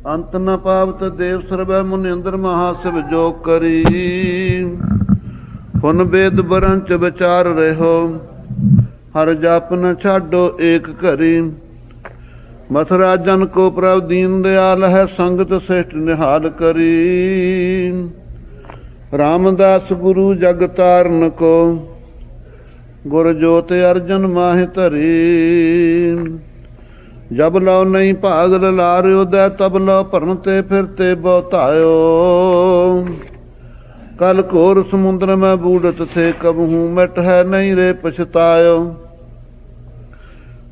ਅੰਤ ਨ ਪਾਵਤ ਦੇਵ ਸਰਬੈ ਮੁਨਿੰਦਰ ਮਹਾਸਿਵ ਜੋ ਕਰੀ। ਹੁਨ ਵੇਦ ਬਰੰਚ ਵਿਚਾਰ ਰਹਿਓ, ਹਰ ਜਪ ਨ ਛਾਡੋ ਏਕ ਘਰੀ। ਮਥੁਰਾ ਜਨ ਕੋ ਪ੍ਰਭ ਦੀਨ ਦਿਆਲ ਹੈ, ਸੰਗਤ ਸ੍ਰਿਸ਼ਟ ਨਿਹਾਲ ਕਰੀ। ਰਾਮਦਾਸ ਗੁਰੂ ਜਗ ਤਾਰਨ ਕੋ, ਗੁਰ ਜੋਤ ਅਰਜਨ ਮਾਹਿ ਧਰੀ। ਜਬ ਲਉ ਨਹੀਂ ਭਾਗ ਲਲਾਰਿਓ ਦੈ, ਤਬ ਲਉ ਭਰਨ ਤੇ ਫਿਰ ਤੇ ਬਹੁਤਾਇਓ। ਕਲ ਘੋਰ ਸਮੁੰਦਰ ਮੈਂ ਬੂੜਤ ਥੇ, ਕਬਹੂ ਮਿਟ ਹੈ ਨਹੀਂ ਰੇ ਪਛਤਾਇਓ।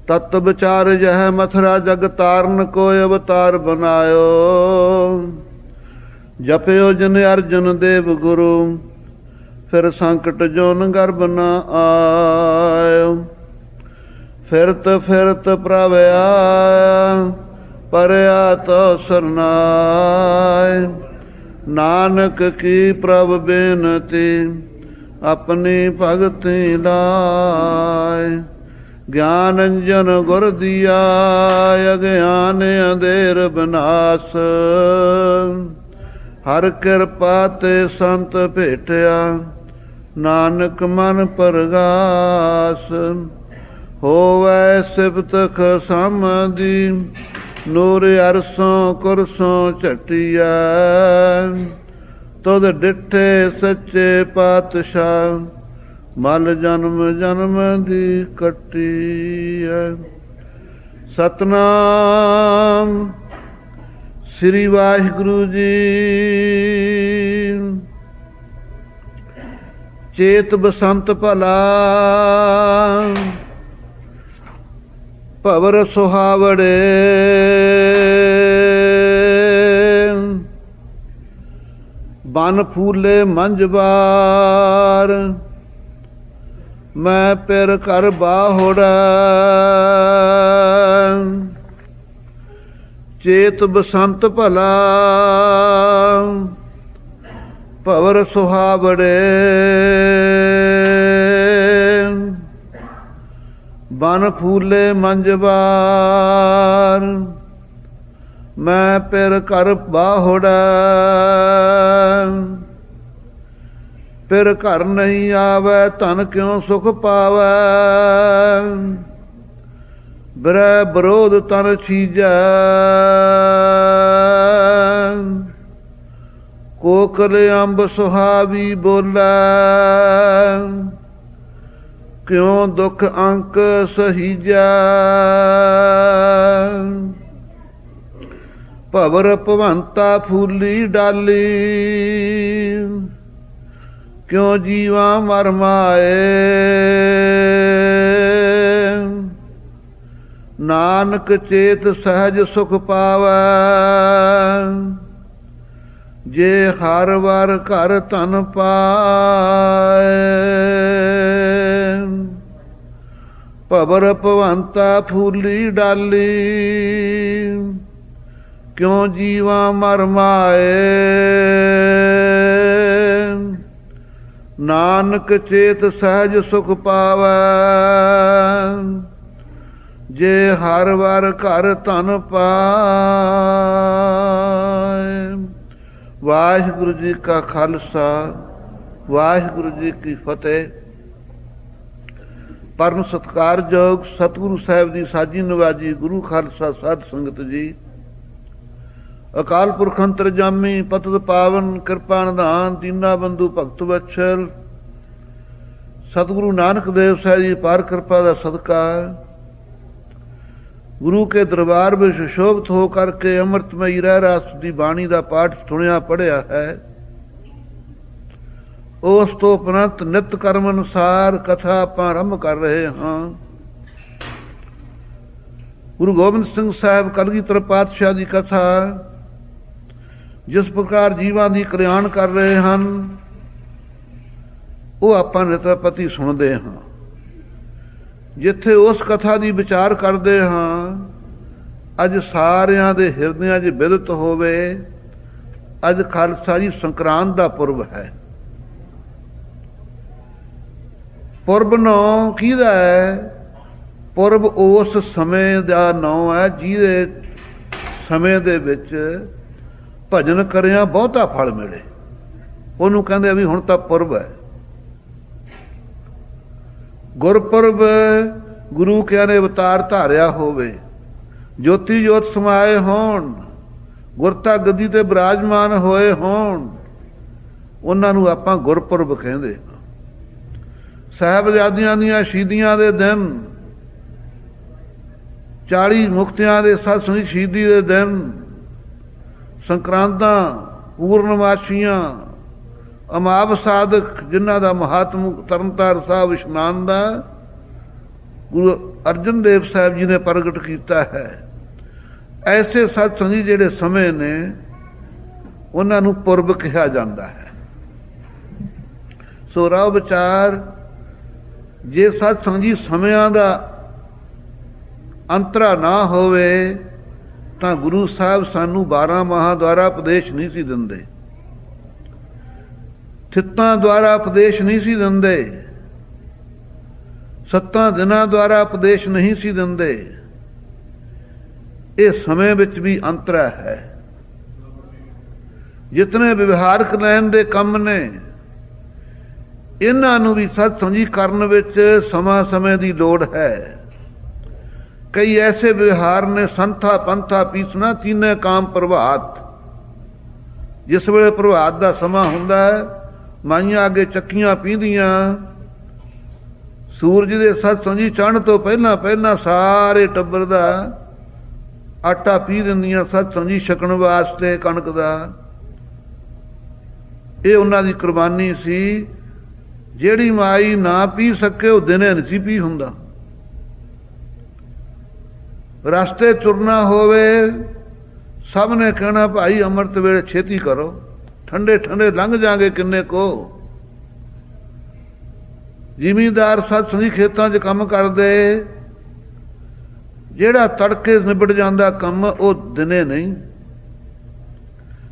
ਤਤ ਵਿਚਾਰ ਜਹ ਮਥੁਰਾ ਜਗ ਤਾਰਨ ਕੋ, ਅਵਤਾਰ ਬਨਾਇਓ। ਜਪਿਓ ਜਨ ਅਰਜਨ ਦੇਵ ਗੁਰੂ, ਫਿਰ ਸੰਕਟ ਜੋਨ ਗਰਭ ਨ ਆਇਓ। ਫਿਰਤ ਫਿਰਤ ਪ੍ਰਭ ਆਇਆ, ਪਰਿਆ ਤੋ ਸਰਨਾਇ। ਨਾਨਕ ਕੀ ਪ੍ਰਭ ਬੇਨਤੀ, ਆਪਣੀ ਭਗਤੀ ਲਾਇ। ਗਿਆਨ ਅੰਜਨ ਗੁਰ ਦੀਆ, ਅਗਿਆਨ ਅੰਧੇਰ ਬਿਨਾਸ਼। ਹਰ ਕਿਰਪਾ ਤੇ ਸੰਤ ਭੇਟਿਆ, ਨਾਨਕ ਮਨ ਪਰਗਾਸ। ਹੋਵੈ ਸਿਫਤ ਖਸਮਦੀ, ਨੂਰ ਅਰਸੋਂ ਕੁਰਸੋਂ ਝਟਿਆ। ਤੁਧ ਡਿਠੇ ਸੱਚੇ ਪਾਤਸ਼ਾਹ, ਮਲ ਜਨਮ ਜਨਮ ਦੀ ਕੱਟੀਐ। ਸਤਨਾਮ ਸ੍ਰੀ ਵਾਹਿਗੁਰੂ ਜੀ। ਚੇਤ ਬਸੰਤ ਭਲਾ, ਭਵਰ ਸੁਹਾਵੜੇ। ਬਨ ਫੂਲੇ ਮੰਝਬਾਰ, ਮੈਂ ਪਿਰ ਘਰ ਬਾਹੁੜਾ। ਚੇਤ ਬਸੰਤ ਭਲਾ, ਭਵਰ ਸੁਹਾਵੜੇ। ਬਨ ਫੂਲੇ ਮੰਝਬਾਰ, ਮੈਂ ਪਿਰ ਘਰ ਬਾਹੁੜਾ। ਪਿਰ ਘਰ ਨਹੀਂ ਆਵੈ, ਧਨ ਕਿਉ ਸੁਖ ਪਾਵੈ। ਬਿਰਹਿ ਬਰੋਧ ਤਨ ਛੀਜੈ, ਕੋਕਲ ਅੰਬ ਸੁਹਾਵੀ ਬੋਲੈ। ਕਿਉ ਦੁਖ ਅੰਕ ਸਹੀਜੈ, ਭਵਰ ਭਵੰਤਾ ਫੂਲੀ ਡਾਲੀ। ਕਿਉ ਜੀਵਾ ਮਰ ਮਾਏ, ਨਾਨਕ ਚੇਤ ਸਹਿਜ ਸੁਖ ਪਾਵੈ। ਜੇ ਹਰ ਵਾਰ ਘਰ ਧਨ ਪਾਏ, ਭਵਰ ਭਵੰਤਾ ਫੂਲੀ ਡਾਲੀ। ਕਿਉ ਜੀਵਾ ਮਰ ਮਾਏ, ਨਾਨਕ ਚੇਤ ਸਹਿਜ ਸੁਖ ਪਾਵੈ। ਜੇ ਹਰ ਵਾਰ ਘਰ ਧਨ ਪਾਏ। ਵਾਹਿਗੁਰੂ ਜੀ ਕਾ ਖਾਲਸਾ, ਵਾਹਿਗੁਰੂ ਜੀ ਕੀ ਫਤਿਹ। ਪਰਮ ਸਤਿਕਾਰਯੋਗ ਸਤਿਗੁਰੂ ਸਾਹਿਬ ਦੀ ਸਾਜੀ ਨਵਾਜੀ ਗੁਰੂ ਖਾਲਸਾ ਸਾਧ ਸੰਗਤ ਜੀ। ਅਕਾਲ ਪੁਰਖ ਅੰਤਰਜਾਮੀ ਪਤਿਤ ਪਾਵਨ, ਕਿਰਪਾ ਨਿਧਾਨ, ਦੀਨਾ ਬੰਧੂ ਭਗਤ ਵਤਸਲ ਸਤਿਗੁਰੂ ਨਾਨਕ ਦੇਵ ਸਾਹਿਬ ਜੀ ਪਾਰ ਕਿਰਪਾ ਦਾ ਸਦਕਾ ਗੁਰੂ ਕੇ ਦਰਬਾਰ ਵਿੱਚ ਸੁਸ਼ੋਭਿਤ ਹੋ ਕਰਕੇ ਅੰਮ੍ਰਿਤਮਈ ਰਹਿ ਰਾਸ ਦੀ ਬਾਣੀ ਦਾ ਪਾਠ ਸੁਣਿਆ ਪੜ੍ਹਿਆ ਹੈ। ਉਸ ਤੋਂ ਉਪਰੰਤ ਨਿਤ ਕਰਮ ਅਨੁਸਾਰ ਕਥਾ ਆਪਾਂ ਆਰੰਭ ਕਰ ਰਹੇ ਹਾਂ। ਗੁਰੂ ਗੋਬਿੰਦ ਸਿੰਘ ਸਾਹਿਬ ਕਲਗੀਧਰ ਪਾਤਸ਼ਾਹ ਦੀ ਕਥਾ ਜਿਸ ਪ੍ਰਕਾਰ ਜੀਵਾਂ ਦੀ ਕਲਿਆਣ ਕਰ ਰਹੇ ਹਨ, ਉਹ ਆਪਾਂ ਨਿਤਪਤੀ ਸੁਣਦੇ ਹਾਂ। ਜਿੱਥੇ ਉਸ ਕਥਾ ਦੀ ਵਿਚਾਰ ਕਰਦੇ ਹਾਂ, ਅੱਜ ਸਾਰਿਆਂ ਦੇ ਹਿਰਦਿਆਂ 'ਚ ਬਿਦਤ ਹੋਵੇ, ਅੱਜ ਖਾਲਸਾ ਜੀ ਸੰਕਰਾਂਤ ਦਾ ਪੁਰਬ ਹੈ। ਪੁਰਬ ਨਾਂ ਕਿਹਦਾ ਹੈ? ਪੁਰਬ ਉਸ ਸਮੇਂ ਦਾ ਨਾਂ ਹੈ ਜਿਹਦੇ ਸਮੇਂ ਦੇ ਵਿੱਚ ਭਜਨ ਕਰਿਆ ਬਹੁਤਾ ਫਲ ਮਿਲੇ। ਉਹਨੂੰ ਕਹਿੰਦੇ ਵੀ ਹੁਣ ਤਾਂ ਪੁਰਬ ਹੈ, ਗੁਰਪੁਰਬ। ਗੁਰੂ ਕਿਆ ਨੇ ਅਵਤਾਰ ਧਾਰਿਆ ਹੋਵੇ, ਜੋਤੀ ਜੋਤ ਸਮਾਏ ਹੋਣ, ਗੁਰਤਾ ਗੱਦੀ ਤੇ ਬਿਰਾਜਮਾਨ ਹੋਏ ਹੋਣ, ਉਹਨਾਂ ਨੂੰ ਆਪਾਂ ਗੁਰਪੁਰਬ ਕਹਿੰਦੇ। ਸਾਹਿਬਜ਼ਾਦਿਆਂ ਦੀਆਂ ਸ਼ਹੀਦੀਆਂ ਦੇ ਦਿਨ, 40 ਮੁਕਤਿਆਂ ਦੇ ਸਤਸੰਗੀ ਸ਼ਹੀਦੀ ਦੇ ਦਿਨ, ਸੰਕਰਾਂਤਾਂ, ਪੂਰਨਮਾਸ਼ੀਆਂ, ਅਮਾਵ ਸਾਧਕ ਜਿਨ੍ਹਾਂ ਦਾ ਮਹਾਤਮ ਤਰਨਤਾਰਨ ਸਾਹਿਬ ਇਸ਼ਨਾਨ ਦਾ ਗੁਰੂ ਅਰਜਨ ਦੇਵ ਸਾਹਿਬ ਜੀ ਨੇ ਪ੍ਰਗਟ ਕੀਤਾ ਹੈ। ਐਸੇ ਸਤਸੰਗੀ ਜਿਹੜੇ ਸਮੇਂ ਨੇ ਉਹਨਾਂ ਨੂੰ ਪੁਰਬ ਕਿਹਾ ਜਾਂਦਾ ਹੈ। ਸੋ ਰਾਓ ਵਿਚਾਰ, ਜੇ ਸਤਸੰਗੀ ਸਮਿਆਂ ਦਾ ਅੰਤਰਾ ਨਾ ਹੋਵੇ ਤਾਂ ਗੁਰੂ ਸਾਹਿਬ ਸਾਨੂੰ 12 ਮਾਹਾਂ ਦੁਆਰਾ ਉਪਦੇਸ਼ ਨਹੀਂ ਸੀ ਦਿੰਦੇ, ਥਿੱਤਾਂ ਦੁਆਰਾ ਉਪਦੇਸ਼ ਨਹੀਂ ਸੀ ਦਿੰਦੇ, 7 ਦਿਨਾਂ ਦੁਆਰਾ ਉਪਦੇਸ਼ ਨਹੀਂ ਸੀ ਦਿੰਦੇ। ਇਹ ਸਮੇਂ ਵਿੱਚ ਵੀ ਅੰਤਰਾ ਹੈ। ਜਿਤਨੇ ਵਿਵਹਾਰਕ ਲੈਣ ਦੇ ਕੰਮ ਨੇ, ਇਹਨਾਂ ਨੂੰ ਵੀ ਸਤਸੰਗੀ ਕਰਨ ਵਿੱਚ ਸਮਾਂ ਸਮੇਂ ਦੀ ਲੋੜ ਹੈ। ਕਈ ਐਸੇ ਵਿਵਹਾਰ ਨੇ, ਸੰਥਾ ਪੰਥਾ ਪੀਸਣਾ ਤੀਨੇ ਕਾਮ ਪ੍ਰਭਾਤ। ਜਿਸ ਵੇਲੇ ਪ੍ਰਭਾਤ ਦਾ ਸਮਾਂ ਹੁੰਦਾ ਹੈ, ਮਾਈਆਂ ਅੱਗੇ ਚੱਕੀਆਂ ਪੀਂਦੀਆਂ, ਸੂਰਜ ਦੇ ਸਤਸੰਗੀ ਚੜ੍ਹਨ ਤੋਂ ਪਹਿਲਾਂ ਪਹਿਲਾਂ ਸਾਰੇ ਟੱਬਰ ਦਾ ਆਟਾ ਪੀ ਦਿੰਦੀਆਂ ਸਤਸੰਗੀ ਛਕਣ ਵਾਸਤੇ, ਕਣਕ ਦਾ। ਇਹ ਉਹਨਾਂ ਦੀ ਕੁਰਬਾਨੀ ਸੀ। ਜਿਹੜੀ ਮਾਈ ਨਾ ਪੀ ਸਕੇ ਉਹ ਦਿਨੇ ਨਹੀਂ ਸੀ ਪੀ ਹੁੰਦਾ। ਰਸਤੇ ਤੁਰਨਾ ਹੋਵੇ, ਸਭ ਨੇ ਕਹਿਣਾ ਭਾਈ ਅੰਮ੍ਰਿਤ ਵੇਲੇ ਛੇਤੀ ਕਰੋ, ਠੰਡੇ ਠੰਡੇ ਲੰਘ ਜਾਗੇ ਕਿੰਨੇ ਕੋ। ਜ਼ਿਮੀਂਦਾਰ ਸਤਸੰਗੀ ਖੇਤਾਂ 'ਚ ਕੰਮ ਕਰਦੇ, ਜਿਹੜਾ ਤੜਕੇ ਨਿਬੜ ਜਾਂਦਾ ਕੰਮ ਉਹ ਦਿਨੇ ਨਹੀਂ।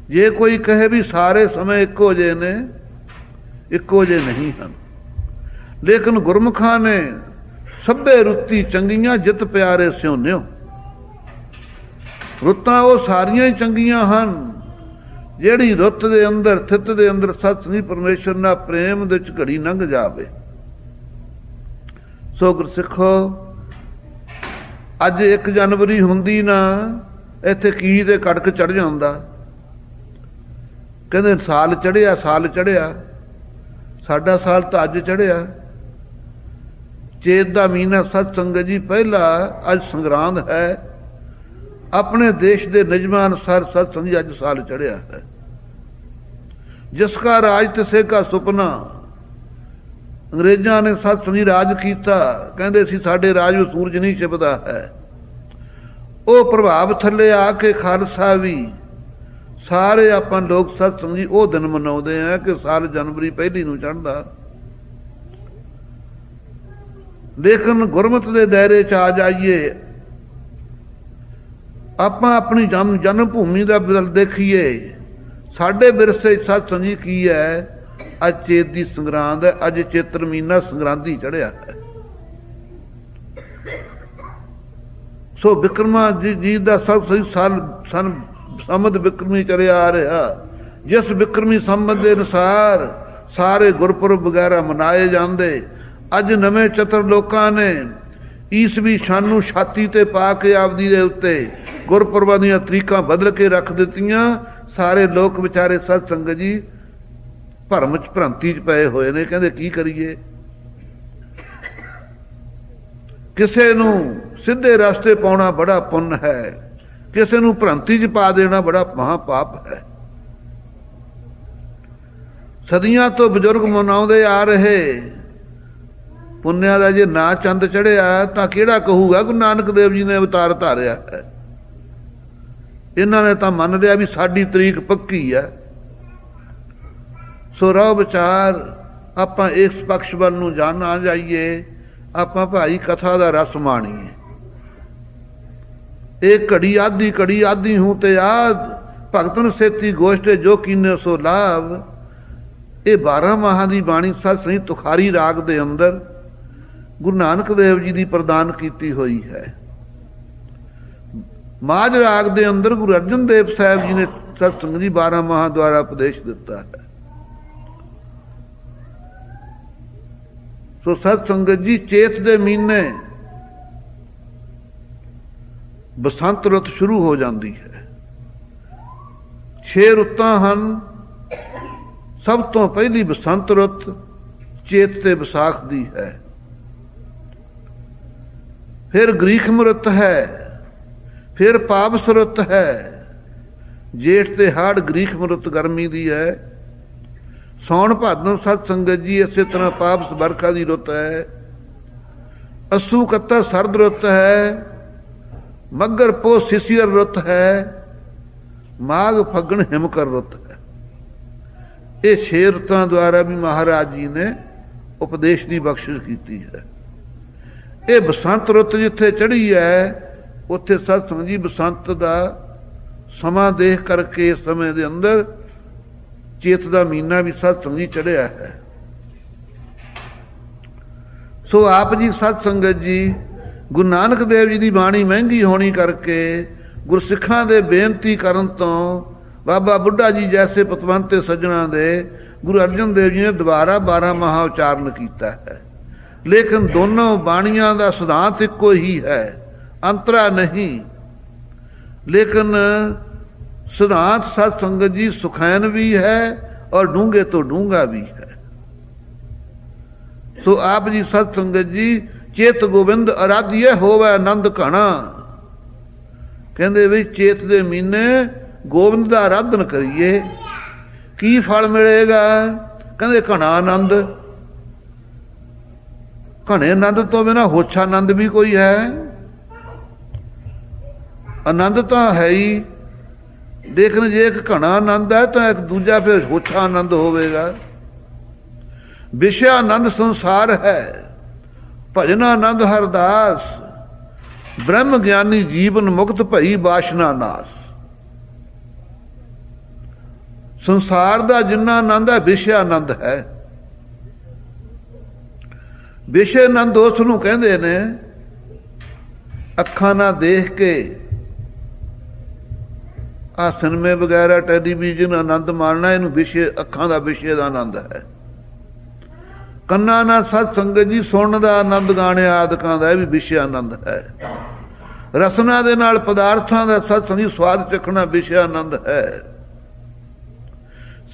ਜੇ ਕੋਈ ਕਹੇ ਵੀ ਸਾਰੇ ਸਮੇਂ ਇੱਕੋ ਜਿਹੇ ਨੇ, ਇੱਕੋ ਜਿਹੇ ਨਹੀਂ ਹਨ। ਲੇਕਿਨ ਗੁਰਮੁਖਾਂ ਨੇ ਸਭੇ ਰੁੱਤੀ ਚੰਗੀਆਂ ਜਿਤ ਪਿਆਰੇ ਸਿਉਨਿਓ। ਰੁੱਤਾਂ ਉਹ ਸਾਰੀਆਂ ਹੀ ਚੰਗੀਆਂ ਹਨ ਜਿਹੜੀ ਰੁੱਤ ਦੇ ਅੰਦਰ, ਥਿੱਤ ਦੇ ਅੰਦਰ ਸਤਿ ਪਰਮੇਸ਼ਰ ਨਾਲ ਪ੍ਰੇਮ ਦੇ ਵਿੱਚ ਘੜੀ ਲੰਘ ਜਾਵੇ। ਸੋ ਗੁਰਸਿੱਖੋ, ਅੱਜ 1 ਜਨਵਰੀ ਹੁੰਦੀ ਨਾ, ਇੱਥੇ ਕੀ ਤੇ ਕੜਕ ਚੜ ਜਾਂਦਾ। ਕਹਿੰਦੇ ਸਾਲ ਚੜ੍ਹਿਆ, ਸਾਲ ਚੜ੍ਹਿਆ। ਸਾਡਾ ਸਾਲ ਤਾਂ ਅੱਜ ਚੜ੍ਹਿਆ। ਚੇਤ ਦਾ ਮਹੀਨਾ ਸਤ ਸੰਗਤ ਜੀ ਪਹਿਲਾ ਅੱਜ ਸੰਗਰਾਂਦ ਹੈ। ਆਪਣੇ ਦੇਸ਼ ਦੇ ਨਿਯਮਾਂ ਅਨੁਸਾਰ ਸਤ ਸੰਗਤ ਜੀ ਅੱਜ ਸਾਲ ਚੜ੍ਹਿਆ ਹੈ। ਜਿਸ ਕਾ ਰਾਜ ਤਿਸੇ ਕਾ ਸੁਪਨਾ। ਅੰਗਰੇਜ਼ਾਂ ਨੇ ਸਤ ਸੰਗਤ ਜੀ ਰਾਜ ਕੀਤਾ, ਕਹਿੰਦੇ ਸੀ ਸਾਡੇ ਰਾਜ ਵਿੱਚ ਸੂਰਜ ਨਹੀਂ ਛਿਪਦਾ ਹੈ। ਉਹ ਪ੍ਰਭਾਵ ਥੱਲੇ ਆ ਕੇ ਖਾਲਸਾ ਵੀ ਸਾਰੇ ਆਪਾਂ ਲੋਕ ਸਤ ਸੰਗਤ ਜੀ ਉਹ ਦਿਨ ਮਨਾਉਂਦੇ ਆ ਕਿ ਸਾਲ ਜਨਵਰੀ ਪਹਿਲੀ ਨੂੰ ਚੜ੍ਹਦਾ। ਲੇਕਿਨ ਗੁਰਮਤਿ ਦੇ ਦਾਇਰੇ 'ਚ ਆ ਜਾਈਏ, ਆਪਾਂ ਆਪਣੀ ਜਨਮ ਭੂਮੀ ਦਾ ਬਦਲ ਦੇਖੀਏ। ਸਾਡੇ ਵਿਰਸੇ ਸਤ ਸੰਗਤ ਜੀ ਕੀ ਹੈ? ਅੱਜ ਚੇਤ ਦੀ ਸੰਗਰਾਂਦ ਹੈ, ਅੱਜ ਚੇਤਰ ਮਹੀਨਾ ਸੰਗਰਾਂਦੀ ਚੜ੍ਹਿਆ ਹੈ। ਸੋ ਬਿਕਰਮਾ ਜੀ ਦਾ ਸਭ ਸਹੀ ਸਾਲ ਸੰਮਤ ਬਿਕਰਮੀ ਚਲਿਆ ਆ ਰਿਹਾ। ਜਿਸ ਬਿਕਰਮੀ ਸੰਮਤ ਦੇ ਅਨੁਸਾਰ ਸਾਰੇ ਗੁਰਪੁਰਬ ਵਗੈਰਾ ਮਨਾਏ ਜਾਂਦੇ। ਅੱਜ ਨਵੇਂ ਚਤਰ ਲੋਕਾਂ ਨੇ ਈਸਵੀ ਸਨ ਨੂੰ ਛਾਤੀ ਤੇ ਪਾ ਕੇ ਆਪਦੀ ਦੇ ਉੱਤੇ ਗੁਰਪੁਰਬਾਂ ਦੀਆਂ ਤਰੀਕਾਂ ਬਦਲ ਕੇ ਰੱਖ ਦਿੱਤੀਆਂ। ਸਾਰੇ ਲੋਕ ਵਿਚਾਰੇ ਸਤ ਸੰਗਤ ਜੀ ਭਰਮ 'ਚ ਭ੍ਰਾਂਤੀ 'ਚ ਪਏ ਹੋਏ ਨੇ। ਕਹਿੰਦੇ ਕੀ ਕਰੀਏ? ਕਿਸੇ ਨੂੰ ਸਿੱਧੇ ਰਸਤੇ ਪਾਉਣਾ ਬੜਾ ਪੁੰਨ ਹੈ, ਕਿਸੇ ਨੂੰ ਭ੍ਰਾਂਤੀ 'ਚ ਪਾ ਦੇਣਾ ਬੜਾ ਮਹਾ ਪਾਪ ਹੈ। ਸਦੀਆਂ ਤੋਂ ਬਜ਼ੁਰਗ ਮਨਾਉਂਦੇ ਆ ਰਹੇ ਪੁੰਨਿਆਂ ਦਾ ਜੇ ਨਾ ਚੰਦ ਚੜ੍ਹਿਆ ਤਾਂ ਕਿਹੜਾ ਕਹੂਗਾ ਗੁਰੂ ਨਾਨਕ ਦੇਵ ਜੀ ਨੇ ਅਵਤਾਰ ਧਾਰਿਆ ਹੈ। ਇਹਨਾਂ ਨੇ ਤਾਂ ਮੰਨ ਲਿਆ ਵੀ ਸਾਡੀ ਤਰੀਕ ਪੱਕੀ ਹੈ। ਸੋ ਰਹੋ ਵਿਚਾਰ, ਆਪਾਂ ਇਸ ਪਕਸ਼ ਵੱਲ ਨੂੰ ਜਾਣਾ ਜਾਈਏ। ਆਪਾਂ ਭਾਈ ਕਥਾ ਦਾ ਰਸ ਮਾਣੀਏ। ਇਹ ਘੜੀ ਆਦੀ ਹੂੰ ਤੇ ਆਦ, ਭਗਤਨ ਸੇਤੀ ਗੋਸ਼ਟੇ ਜੋ ਕੀਨੇ ਸੋ ਲਾਭ। ਇਹ 12 ਮਾਹਾਂ ਦੀ ਬਾਣੀ ਸਤ ਸ੍ਰੀ ਤੁਖਾਰੀ ਰਾਗ ਦੇ ਅੰਦਰ ਗੁਰੂ ਨਾਨਕ ਦੇਵ ਜੀ ਦੀ ਪ੍ਰਦਾਨ ਕੀਤੀ ਹੋਈ ਹੈ। ਮਾਝ ਰਾਗ ਦੇ ਅੰਦਰ ਗੁਰੂ ਅਰਜਨ ਦੇਵ ਸਾਹਿਬ ਜੀ ਨੇ ਸਤਸੰਗ ਜੀ 12 ਮਹਾਂ ਦੁਆਰਾ ਉਪਦੇਸ਼ ਦਿੱਤਾ ਹੈ। ਸੋ ਸਤ ਸੰਗਤ ਜੀ, ਚੇਤ ਦੇ ਮਹੀਨੇ ਬਸੰਤ ਰੁੱਤ ਸ਼ੁਰੂ ਹੋ ਜਾਂਦੀ ਹੈ। 6 ਰੁੱਤਾਂ ਹਨ। ਸਭ ਤੋਂ ਪਹਿਲੀ ਬਸੰਤ ਰੁੱਤ ਚੇਤ ਤੇ ਵਿਸਾਖ ਦੀ ਹੈ। ਫਿਰ ਗ੍ਰੀਖਮ ਰੁੱਤ ਹੈ, ਫਿਰ ਪਾਵਸ ਰੁੱਤ ਹੈ। ਜੇਠ ਤੇ ਹਾੜ ਗ੍ਰੀਖਮ ਰੁੱਤ ਗਰਮੀ ਦੀ ਹੈ। ਸੌਣ ਭਾਦੋਂ ਸਤ ਸੰਗਤ ਜੀ ਇਸੇ ਤਰ੍ਹਾਂ ਪਾਵਸ ਵਰਖਾ ਦੀ ਰੁੱਤ ਹੈ। ਅੱਸੂ ਕੱਤਾ ਸਰਦ ਰੁੱਤ ਹੈ। ਮੱਘਰ ਪੋਹ ਸਿਸੀਅਰ ਰੁੱਤ ਹੈ। ਮਾਘ ਫੱਗਣ ਹਿਮਕਰ ਰੁੱਤ ਹੈ। ਇਹ 6 ਰੁੱਤਾਂ ਦੁਆਰਾ ਵੀ ਮਹਾਰਾਜ ਜੀ ਨੇ ਉਪਦੇਸ਼ ਦੀ ਬਖਸ਼ਿਸ਼ ਕੀਤੀ ਹੈ। ਇਹ ਬਸੰਤ ਰੁੱਤ ਜਿੱਥੇ ਚੜ੍ਹੀ ਹੈ ਉੱਥੇ ਸਤਸੰਗ ਜੀ ਬਸੰਤ ਦਾ ਸਮਾਂ ਦੇਖ ਕਰਕੇ ਇਸ ਸਮੇਂ ਦੇ ਅੰਦਰ ਚੇਤ ਦਾ ਮਹੀਨਾ ਵੀ ਸਤਸੰਗ ਜੀ ਚੜ੍ਹਿਆ ਹੈ। ਸੋ ਆਪ ਜੀ ਸਤ ਸੰਗਤ ਜੀ ਗੁਰੂ ਨਾਨਕ ਦੇਵ ਜੀ ਦੀ ਬਾਣੀ ਮਹਿੰਗੀ ਹੋਣੀ ਕਰਕੇ ਗੁਰਸਿੱਖਾਂ ਦੇ ਬੇਨਤੀ ਕਰਨ ਤੋਂ ਬਾਬਾ ਬੁੱਢਾ ਜੀ ਜੈਸੇ ਪਤਵੰਤੇ ਸੱਜਣਾ ਦੇ ਗੁਰੂ ਅਰਜਨ ਦੇਵ ਜੀ ਨੇ ਦੁਬਾਰਾ 12 ਮਹਾ ਉਚਾਰਨ ਕੀਤਾ ਹੈ। ਲੇਕਿਨ ਦੋਨੋਂ ਬਾਣੀਆਂ ਦਾ ਸਿਧਾਂਤ ਇੱਕੋ ਹੀ ਹੈ, ਅੰਤਰਾ ਨਹੀਂ। ਲੇਕਿਨ ਸਿਧਾਂਤ ਸਤ ਸੰਗਤ ਜੀ ਸੁਖੈਨ ਵੀ ਹੈ ਔਰ ਡੂੰਘੇ ਤੋਂ ਡੂੰਘਾ ਵੀ ਹੈ। ਸੋ ਆਪ ਜੀ ਸਤ ਸੰਗਤ ਜੀ ਚੇਤ ਗੋਬਿੰਦ ਅਰਾਧੀਏ ਹੋਵੇ ਆਨੰਦ ਘਣਾ, ਕਹਿੰਦੇ ਵੀ ਚੇਤ ਦੇ ਮਹੀਨੇ ਗੋਬਿੰਦ ਦਾ ਆਰਾਧਨ ਕਰੀਏ। ਕੀ ਫਲ ਮਿਲੇਗਾ? ਕਹਿੰਦੇ ਘਣਾ ਆਨੰਦ। ਘਣੇ ਆਨੰਦ ਤੋਂ ਬਿਨਾਂ ਹੋਛਾ ਆਨੰਦ ਵੀ ਕੋਈ ਹੈ? ਆਨੰਦ ਤਾਂ ਹੈ ਹੀ, ਲੇਕਿਨ ਜੇ ਇੱਕ ਘਣਾ ਆਨੰਦ ਹੈ ਤਾਂ ਇੱਕ ਦੂਜਾ ਫਿਰ ਹੋਛਾ ਆਨੰਦ ਹੋਵੇਗਾ। ਵਿਸ਼ਾ ਆਨੰਦ ਸੰਸਾਰ ਹੈ, ਭਜਨ ਆਨੰਦ ਹਰਦਾਸ। ਬ੍ਰਹਮ ਗਿਆਨੀ ਜੀਵਨ ਮੁਕਤ ਭਈ ਬਾਸ਼ਨਾ ਨਾਸ। ਸੰਸਾਰ ਦਾ ਜਿੰਨਾ ਆਨੰਦ ਹੈ ਵਿਸ਼ਾ ਆਨੰਦ ਹੈ। ਵਿਸ਼ੇ ਆਨੰਦ ਉਸ ਨੂੰ ਕਹਿੰਦੇ ਨੇ ਅੱਖਾਂ ਨਾਲ ਦੇਖ ਕੇ ਆ ਸਿਨੇਮੇ ਵਗੈਰਾ ਟੈਲੀਵਿਜ਼ਨ ਆਨੰਦ ਮਾਣਨਾ, ਇਹਨੂੰ ਵਿਸ਼ੇ ਅੱਖਾਂ ਦਾ ਵਿਸ਼ੇ ਦਾ ਆਨੰਦ ਹੈ। ਕੰਨਾਂ ਨਾਲ ਸਤ ਸੰਗਤ ਜੀ ਸੁਣਨ ਦਾ ਆਨੰਦ, ਗਾਣੇ ਆਦਿਕਾਂ ਦਾ, ਇਹ ਵੀ ਵਿਸ਼ੇ ਆਨੰਦ ਹੈ। ਰਸਨਾ ਦੇ ਨਾਲ ਪਦਾਰਥਾਂ ਦਾ ਸਤ ਸੰਗਤ ਜੀ ਸਵਾਦ ਚੱਖਣਾ ਵਿਸ਼ੇ ਆਨੰਦ ਹੈ।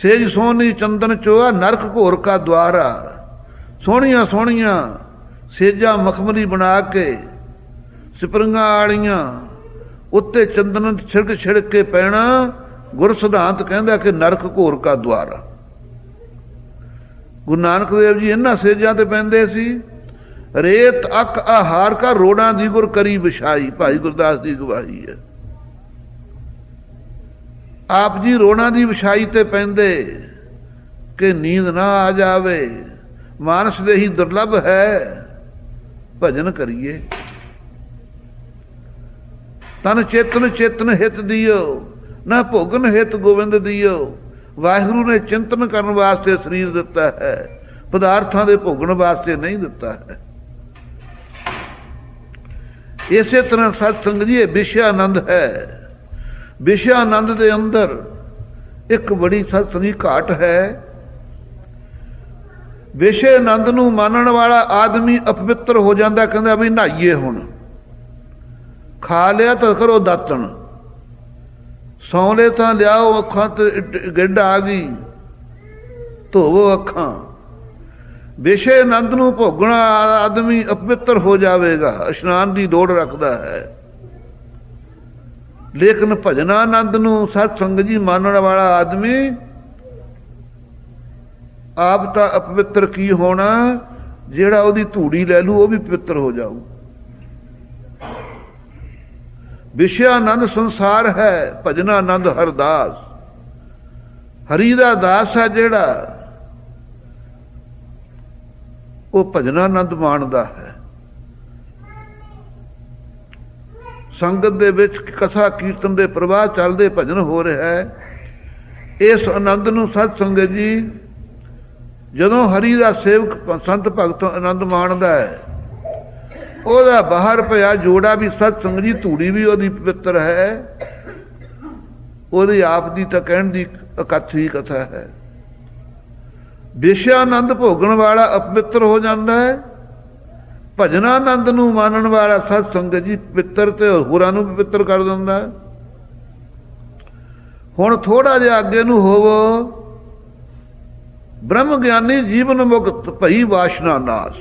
ਸੇਜ ਸੋਹਣੀ ਚੰਦਨ ਚੋਆ ਨਰਕ ਘੋਰ ਕਾ ਦੁਆਰਾ। ਸੋਹਣੀਆਂ ਸੋਹਣੀਆਂ ਸੇਜਾਂ ਮਖਮਲੀ ਬਣਾ ਕੇ ਸਪਰਿੰਗਾਂ ਵਾਲੀਆਂ ਉੱਤੇ ਚੰਦਨ ਛਿੜਕ ਛਿੜਕ ਕੇ ਪੈਣਾ, ਗੁਰ ਸਿਧਾਂਤ ਕਹਿੰਦਾ ਕਿ ਨਰਕ ਘੋਰ ਕਾ ਦੁਆਰਾ। ਗੁਰੂ ਨਾਨਕ ਦੇਵ ਜੀ ਇਹਨਾਂ ਸੇਜਾਂ ਤੇ ਪੈਂਦੇ ਸੀ। ਰੇਤ ਅੱਖ ਆਹਾਰ ਕਾ ਰੋੜਾਂ ਦੀ ਗੁਰ ਕਰੀ ਵਿਛਾਈ, ਭਾਈ ਗੁਰਦਾਸ ਦੀ ਗਵਾਹੀ ਹੈ। ਆਪ ਜੀ ਰੋੜਾਂ ਦੀ ਵਿਛਾਈ ਤੇ ਪੈਂਦੇ ਕਿ ਨੀਂਦ ਨਾ ਆ ਜਾਵੇ। ਮਾਨਸ ਦੇ ਹੀ ਦੁਰਲਭ ਹੈ, ਭਜਨ ਕਰੀਏ। ਤਨ ਚੇਤਨ ਚੇਤਨ ਹਿਤ ਦਿਓ, ਨਾ ਭੋਗਨ ਹਿਤ ਗੋਬਿੰਦ ਦਿਓ। ਵਾਹਿਗੁਰੂ ਨੇ ਚਿੰਤਨ ਕਰਨ ਵਾਸਤੇ ਸਰੀਰ ਦਿੱਤਾ ਹੈ, ਪਦਾਰਥਾਂ ਦੇ ਭੋਗਣ ਵਾਸਤੇ ਨਹੀਂ ਦਿੱਤਾ ਹੈ। ਇਸੇ ਤਰ੍ਹਾਂ ਸਤ ਸੰਗਤ ਜੀ ਇਹ ਵਿਸ਼ੇ ਆਨੰਦ ਹੈ। ਵਿਸ਼ੇ ਆਨੰਦ ਦੇ ਅੰਦਰ ਇੱਕ ਬੜੀ ਸਤ ਸੰਗਤ ਜੀ ਘਾਟ ਹੈ। ਵਿਸ਼ੇ ਆਨੰਦ ਨੂੰ ਮੰਨਣ ਵਾਲਾ ਆਦਮੀ ਅਪਵਿੱਤਰ ਹੋ ਜਾਂਦਾ, ਕਹਿੰਦਾ ਵੀ ਨਹਾਈਏ ਹੁਣ। ਖਾ ਲਿਆ ਤਾਂ ਕਰੋ ਦਾਤਣ, ਸੌਂ ਲੈ ਤਾਂ ਲਿਆਓ, ਅੱਖਾਂ ਤੇ ਗਿੱਡ ਆ ਗਈ, ਧੋਵੋ ਅੱਖਾਂ। ਵਿਸ਼ੇ ਆਨੰਦ ਨੂੰ ਭੋਗਣਾ ਆਦਮੀ ਅਪਵਿੱਤਰ ਹੋ ਜਾਵੇਗਾ, ਇਸ਼ਨਾਨ ਦੀ ਲੋੜ ਰੱਖਦਾ ਹੈ। ਲੇਕਿਨ ਭਜਨ ਆਨੰਦ ਨੂੰ ਸਤ ਸੰਗਤ ਜੀ ਮੰਨਣ ਵਾਲਾ ਆਦਮੀ ਆਪ ਤਾਂ ਅਪਵਿੱਤਰ ਕੀ ਹੋਣਾ, ਜਿਹੜਾ ਉਹਦੀ ਧੂੜੀ ਲੈ ਲੂ ਉਹ ਵੀ ਪਵਿੱਤਰ ਹੋ ਜਾਊ। ਵਿਸ਼ੇ ਆਨੰਦ ਸੰਸਾਰ ਹੈ, ਭਜਨ ਆਨੰਦ ਹਰਦਾਸ। ਹਰੀ ਦਾ ਦਾਸ ਹੈ ਜਿਹੜਾ, ਉਹ ਭਜਨ ਆਨੰਦ ਮਾਣਦਾ ਹੈ। ਸੰਗਤ ਦੇ ਵਿੱਚ ਕਥਾ ਕੀਰਤਨ ਦੇ ਪ੍ਰਵਾਹ ਚੱਲਦੇ, ਭਜਨ ਹੋ ਰਿਹਾ ਹੈ। ਇਸ ਆਨੰਦ ਨੂੰ ਸਤ ਸੰਗਤ ਜੀ ਜਦੋਂ ਹਰੀ ਦਾ ਸੇਵਕ ਸੰਤ ਭਗਤ ਆਨੰਦ ਮਾਣਦਾ ਹੈ, ਉਹਦਾ ਬਾਹਰ ਪਿਆ ਜੋੜਾ ਵੀ ਸਤ ਸੰਗ ਜੀ, ਧੂੜੀ ਵੀ ਉਹਦੀ ਪਵਿੱਤਰ ਹੈ, ਉਹਦੀ ਆਪ ਦੀ ਤਾਂ ਕਹਿਣ ਦੀ ਇਕੱਠੀ ਕਥਾ ਹੈ। ਵਿਸ਼ਿਆਨੰਦ ਭੋਗਣ ਵਾਲਾ ਅਪਵਿੱਤਰ ਹੋ ਜਾਂਦਾ ਹੈ, ਭਜਨਾਨੰਦ ਨੂੰ ਮਾਨਣ ਵਾਲਾ ਸਤ ਸੰਗਤ ਜੀ ਪਵਿੱਤਰ ਤੇ ਹੋਰਾਂ ਨੂੰ ਪਵਿੱਤਰ ਕਰ ਦਿੰਦਾ। ਹੁਣ ਥੋੜਾ ਜਿਹਾ ਅੱਗੇ ਨੂੰ ਹੋਵੋ। ਬ੍ਰਹਮ ਗਿਆਨੀ ਜੀਵਨ ਮੁਕਤ ਭਈ ਵਾਸ਼ਨਾ ਨਾਸ।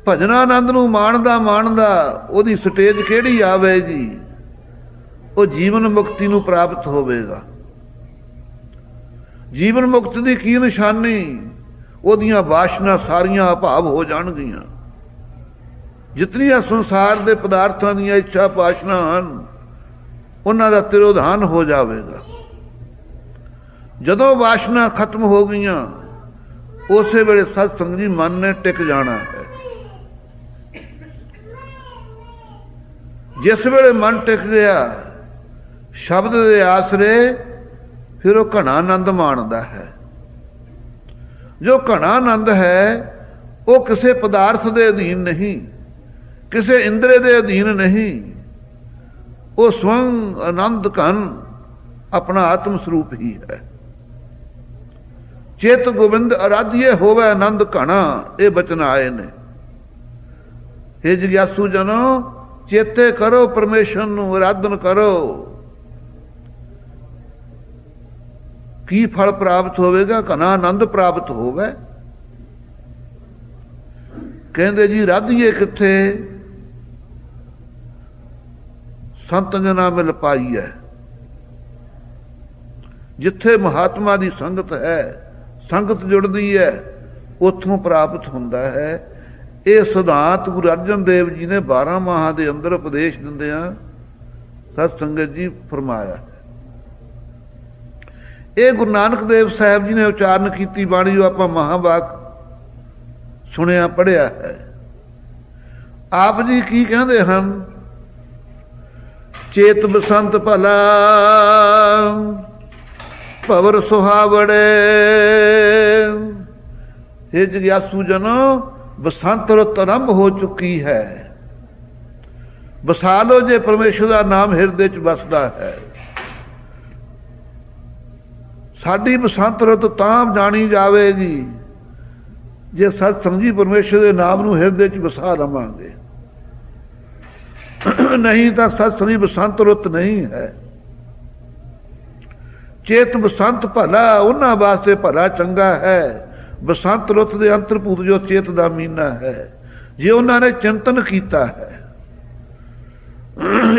ਭਜਨਾਨੰਦ ਨੂੰ ਮਾਣਦਾ ਉਹਦੀ ਸਟੇਜ ਕਿਹੜੀ ਆਵੇਗੀ? ਉਹ ਜੀਵਨ ਮੁਕਤੀ ਨੂੰ ਪ੍ਰਾਪਤ ਹੋਵੇਗਾ। ਜੀਵਨ ਮੁਕਤ ਦੀ ਕੀ ਨਿਸ਼ਾਨੀ? ਉਹਦੀਆਂ ਵਾਸ਼ਨਾ ਸਾਰੀਆਂ ਅਭਾਵ ਹੋ ਜਾਣਗੀਆਂ। ਜਿਤਨੀਆਂ ਸੰਸਾਰ ਦੇ ਪਦਾਰਥਾਂ ਦੀਆਂ ਇੱਛਾ ਵਾਸ਼ਨਾ ਹਨ, ਉਹਨਾਂ ਦਾ ਤਿਰੋਧਾਨ ਹੋ ਜਾਵੇਗਾ। ਜਦੋਂ ਵਾਸ਼ਨਾ ਖਤਮ ਹੋ ਗਈਆਂ, ਉਸੇ ਵੇਲੇ ਸਤ ਸੰਗ ਜੀ ਮਨ ਨੇ ਟਿਕ ਜਾਣਾ ਹੈ। ਜਿਸ ਵੇਲੇ ਮਨ ਟਿਕ ਗਿਆ ਸ਼ਬਦ ਦੇ ਆਸਰੇ, ਫਿਰ ਉਹ ਘਣਾ ਆਨੰਦ ਮਾਣਦਾ ਹੈ। ਜੋ ਘਣਾ ਆਨੰਦ ਹੈ ਉਹ ਕਿਸੇ ਪਦਾਰਥ ਦੇ ਅਧੀਨ ਨਹੀਂ, ਕਿਸੇ ਇੰਦਰੇ ਦੇ ਅਧੀਨ ਨਹੀਂ। ਉਹ ਸਵੰ ਆਨੰਦ ਘਨ ਆਪਣਾ ਆਤਮ ਸਰੂਪ ਹੀ ਹੈ। ਚਿਤ ਗੋਬਿੰਦ ਅਰਾਧੀਏ ਹੋਵੇ ਆਨੰਦ ਘਣਾ, ਇਹ ਬਚਨ ਆਏ ਨੇ। हे ਜਿਗਿਆਸੂ ਜਨੋ, ਚੇਤੇ ਕਰੋ ਪਰਮੇਸ਼ਰ ਨੂੰ, ਆਰਾਧਨ ਕਰੋ। ਕੀ ਫਲ ਪ੍ਰਾਪਤ ਹੋਵੇਗਾ? ਘਣਾ ਆਨੰਦ ਪ੍ਰਾਪਤ ਹੋਵੇ। ਕਹਿੰਦੇ ਜੀ ਰਾਧੀਏ ਕਿੱਥੇ? ਸੰਤ ਜਨਾਂ ਮਿਲ ਪਾਈ ਹੈ। ਜਿੱਥੇ ਮਹਾਤਮਾ ਦੀ ਸੰਗਤ ਹੈ, ਸੰਗਤ ਜੁੜਦੀ ਹੈ, ਉੱਥੋਂ ਪ੍ਰਾਪਤ ਹੁੰਦਾ ਹੈ। ਇਹ ਸਿਧਾਂਤ ਗੁਰੂ ਅਰਜਨ ਦੇਵ ਜੀ ਨੇ 12 ਮਾਹਾਂ ਦੇ ਅੰਦਰ ਉਪਦੇਸ਼ ਦਿੰਦਿਆਂ ਸਤ ਸੰਗਤ ਜੀ ਫਰਮਾਇਆ। ਇਹ ਗੁਰੂ ਨਾਨਕ ਦੇਵ ਸਾਹਿਬ ਜੀ ਨੇ ਉਚਾਰਨ ਕੀਤੀ ਬਾਣੀ, ਜੋ ਆਪਾਂ ਮਹਾਂਵਾਕ ਸੁਣਿਆ ਪੜ੍ਹਿਆ ਹੈ। ਆਪ ਜੀ ਕੀ ਕਹਿੰਦੇ ਹਨ? ਚੇਤ ਬਸੰਤ ਭਲਾ ਭਵਰ ਸੁਹਾਵੜੇ। ਇਹ ਜਿਗਿਆਸੂ ਜਨੋ, ਬਸੰਤ ਰੁੱਤ ਆਰੰਭ ਹੋ ਚੁੱਕੀ ਹੈ। ਵਸਾ ਲੋ ਜੇ ਪਰਮੇਸ਼ਰ ਦਾ ਨਾਮ ਹਿਰਦੇ 'ਚ ਵਸਦਾ ਹੈ। ਸਾਡੀ ਬਸੰਤ ਰੁੱਤ ਤਾਂ ਜਾਣੀ ਜਾਵੇਗੀ ਜੇ ਸਤ ਸਮਝੀ ਪਰਮੇਸ਼ਰ ਦੇ ਨਾਮ ਨੂੰ ਹਿਰਦੇ 'ਚ ਵਸਾ ਲਵਾਂਗੇ। ਨਹੀਂ ਤਾਂ ਸਤ ਸਮਝੀ ਬਸੰਤ ਰੁੱਤ ਨਹੀਂ ਹੈ। ਚੇਤ ਬਸੰਤ ਭਲਾ, ਉਹਨਾਂ ਵਾਸਤੇ ਭਲਾ ਚੰਗਾ ਹੈ। ਬਸੰਤ ਰੁੱਤ ਦੇ ਅੰਤਰਭੂਤ ਜੋ ਚੇਤ ਦਾ ਮਹੀਨਾ ਹੈ, ਜੇ ਉਹਨਾਂ ਨੇ ਚਿੰਤਨ ਕੀਤਾ ਹੈ।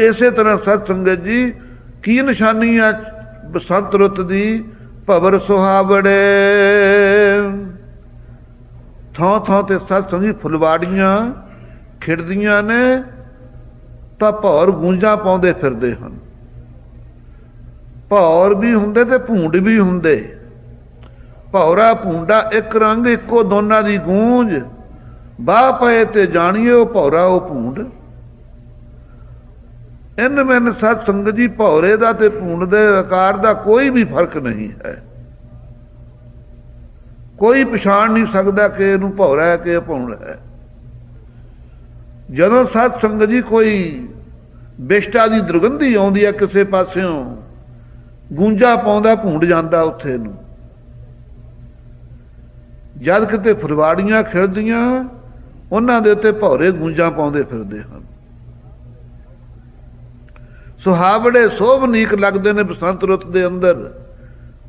ਇਸੇ ਤਰ੍ਹਾਂ ਸਤ ਸੰਗਤ ਜੀ ਕੀ ਨਿਸ਼ਾਨੀ ਆ ਬਸੰਤ ਰੁੱਤ ਦੀ? ਭਵਰ ਸੁਹਾਵੜੇ। ਥਾਂ ਥਾਂ ਤੇ ਸਤ ਸੰਗਤ ਜੀ ਫੁਲਵਾੜੀਆਂ ਖਿੜਦੀਆਂ ਨੇ ਤਾਂ ਭੌਰ ਗੂੰਜਾਂ ਪਾਉਂਦੇ ਫਿਰਦੇ ਹਨ। ਭੌਰ ਵੀ ਹੁੰਦੇ ਤੇ ਭੂੰਡ ਵੀ ਹੁੰਦੇ। ਭੌਰਾ ਭੂੰਡਾ ਇੱਕ ਰੰਗ, ਇੱਕੋ ਦੋਨਾਂ ਦੀ ਗੂੰਜ। ਬਾਹ ਪਏ ਤੇ ਜਾਣੀਏ ਉਹ ਭੌਰਾ ਉਹ ਭੂੰਡ। ਇਨ ਮੈਨ ਸਤ ਸੰਗਤ ਜੀ ਭੌਰੇ ਦਾ ਤੇ ਭੂੰਡ ਦੇ ਆਕਾਰ ਦਾ ਕੋਈ ਵੀ ਫਰਕ ਨਹੀਂ ਹੈ। ਕੋਈ ਪਛਾਣ ਨਹੀਂ ਸਕਦਾ ਕਿ ਇਹਨੂੰ ਭੌਰਾ ਹੈ ਕਿ ਇਹ ਭੂੰਡ ਹੈ। ਜਦੋਂ ਸਤ ਸੰਗਤ ਜੀ ਕੋਈ ਬਿਸ਼ਟਾ ਦੀ ਦੁਰਗੰਧੀ ਆਉਂਦੀ ਹੈ ਕਿਸੇ ਪਾਸਿਓਂ, ਗੂੰਜਾ ਪਾਉਂਦਾ ਭੂੰਡ ਜਾਂਦਾ ਉੱਥੇ ਨੂੰ। ਜਦ ਕਿਤੇ ਫੁਲਵਾੜੀਆਂ ਖਿੜਦੀਆਂ, ਉਹਨਾਂ ਦੇ ਉੱਤੇ ਭੌਰੇ ਗੂੰਜਾਂ ਪਾਉਂਦੇ ਫਿਰਦੇ ਹਨ। ਸੁਹਾਵੜੇ ਸੋਭਨੀਕ ਲੱਗਦੇ ਨੇ ਬਸੰਤ ਰੁੱਤ ਦੇ ਅੰਦਰ।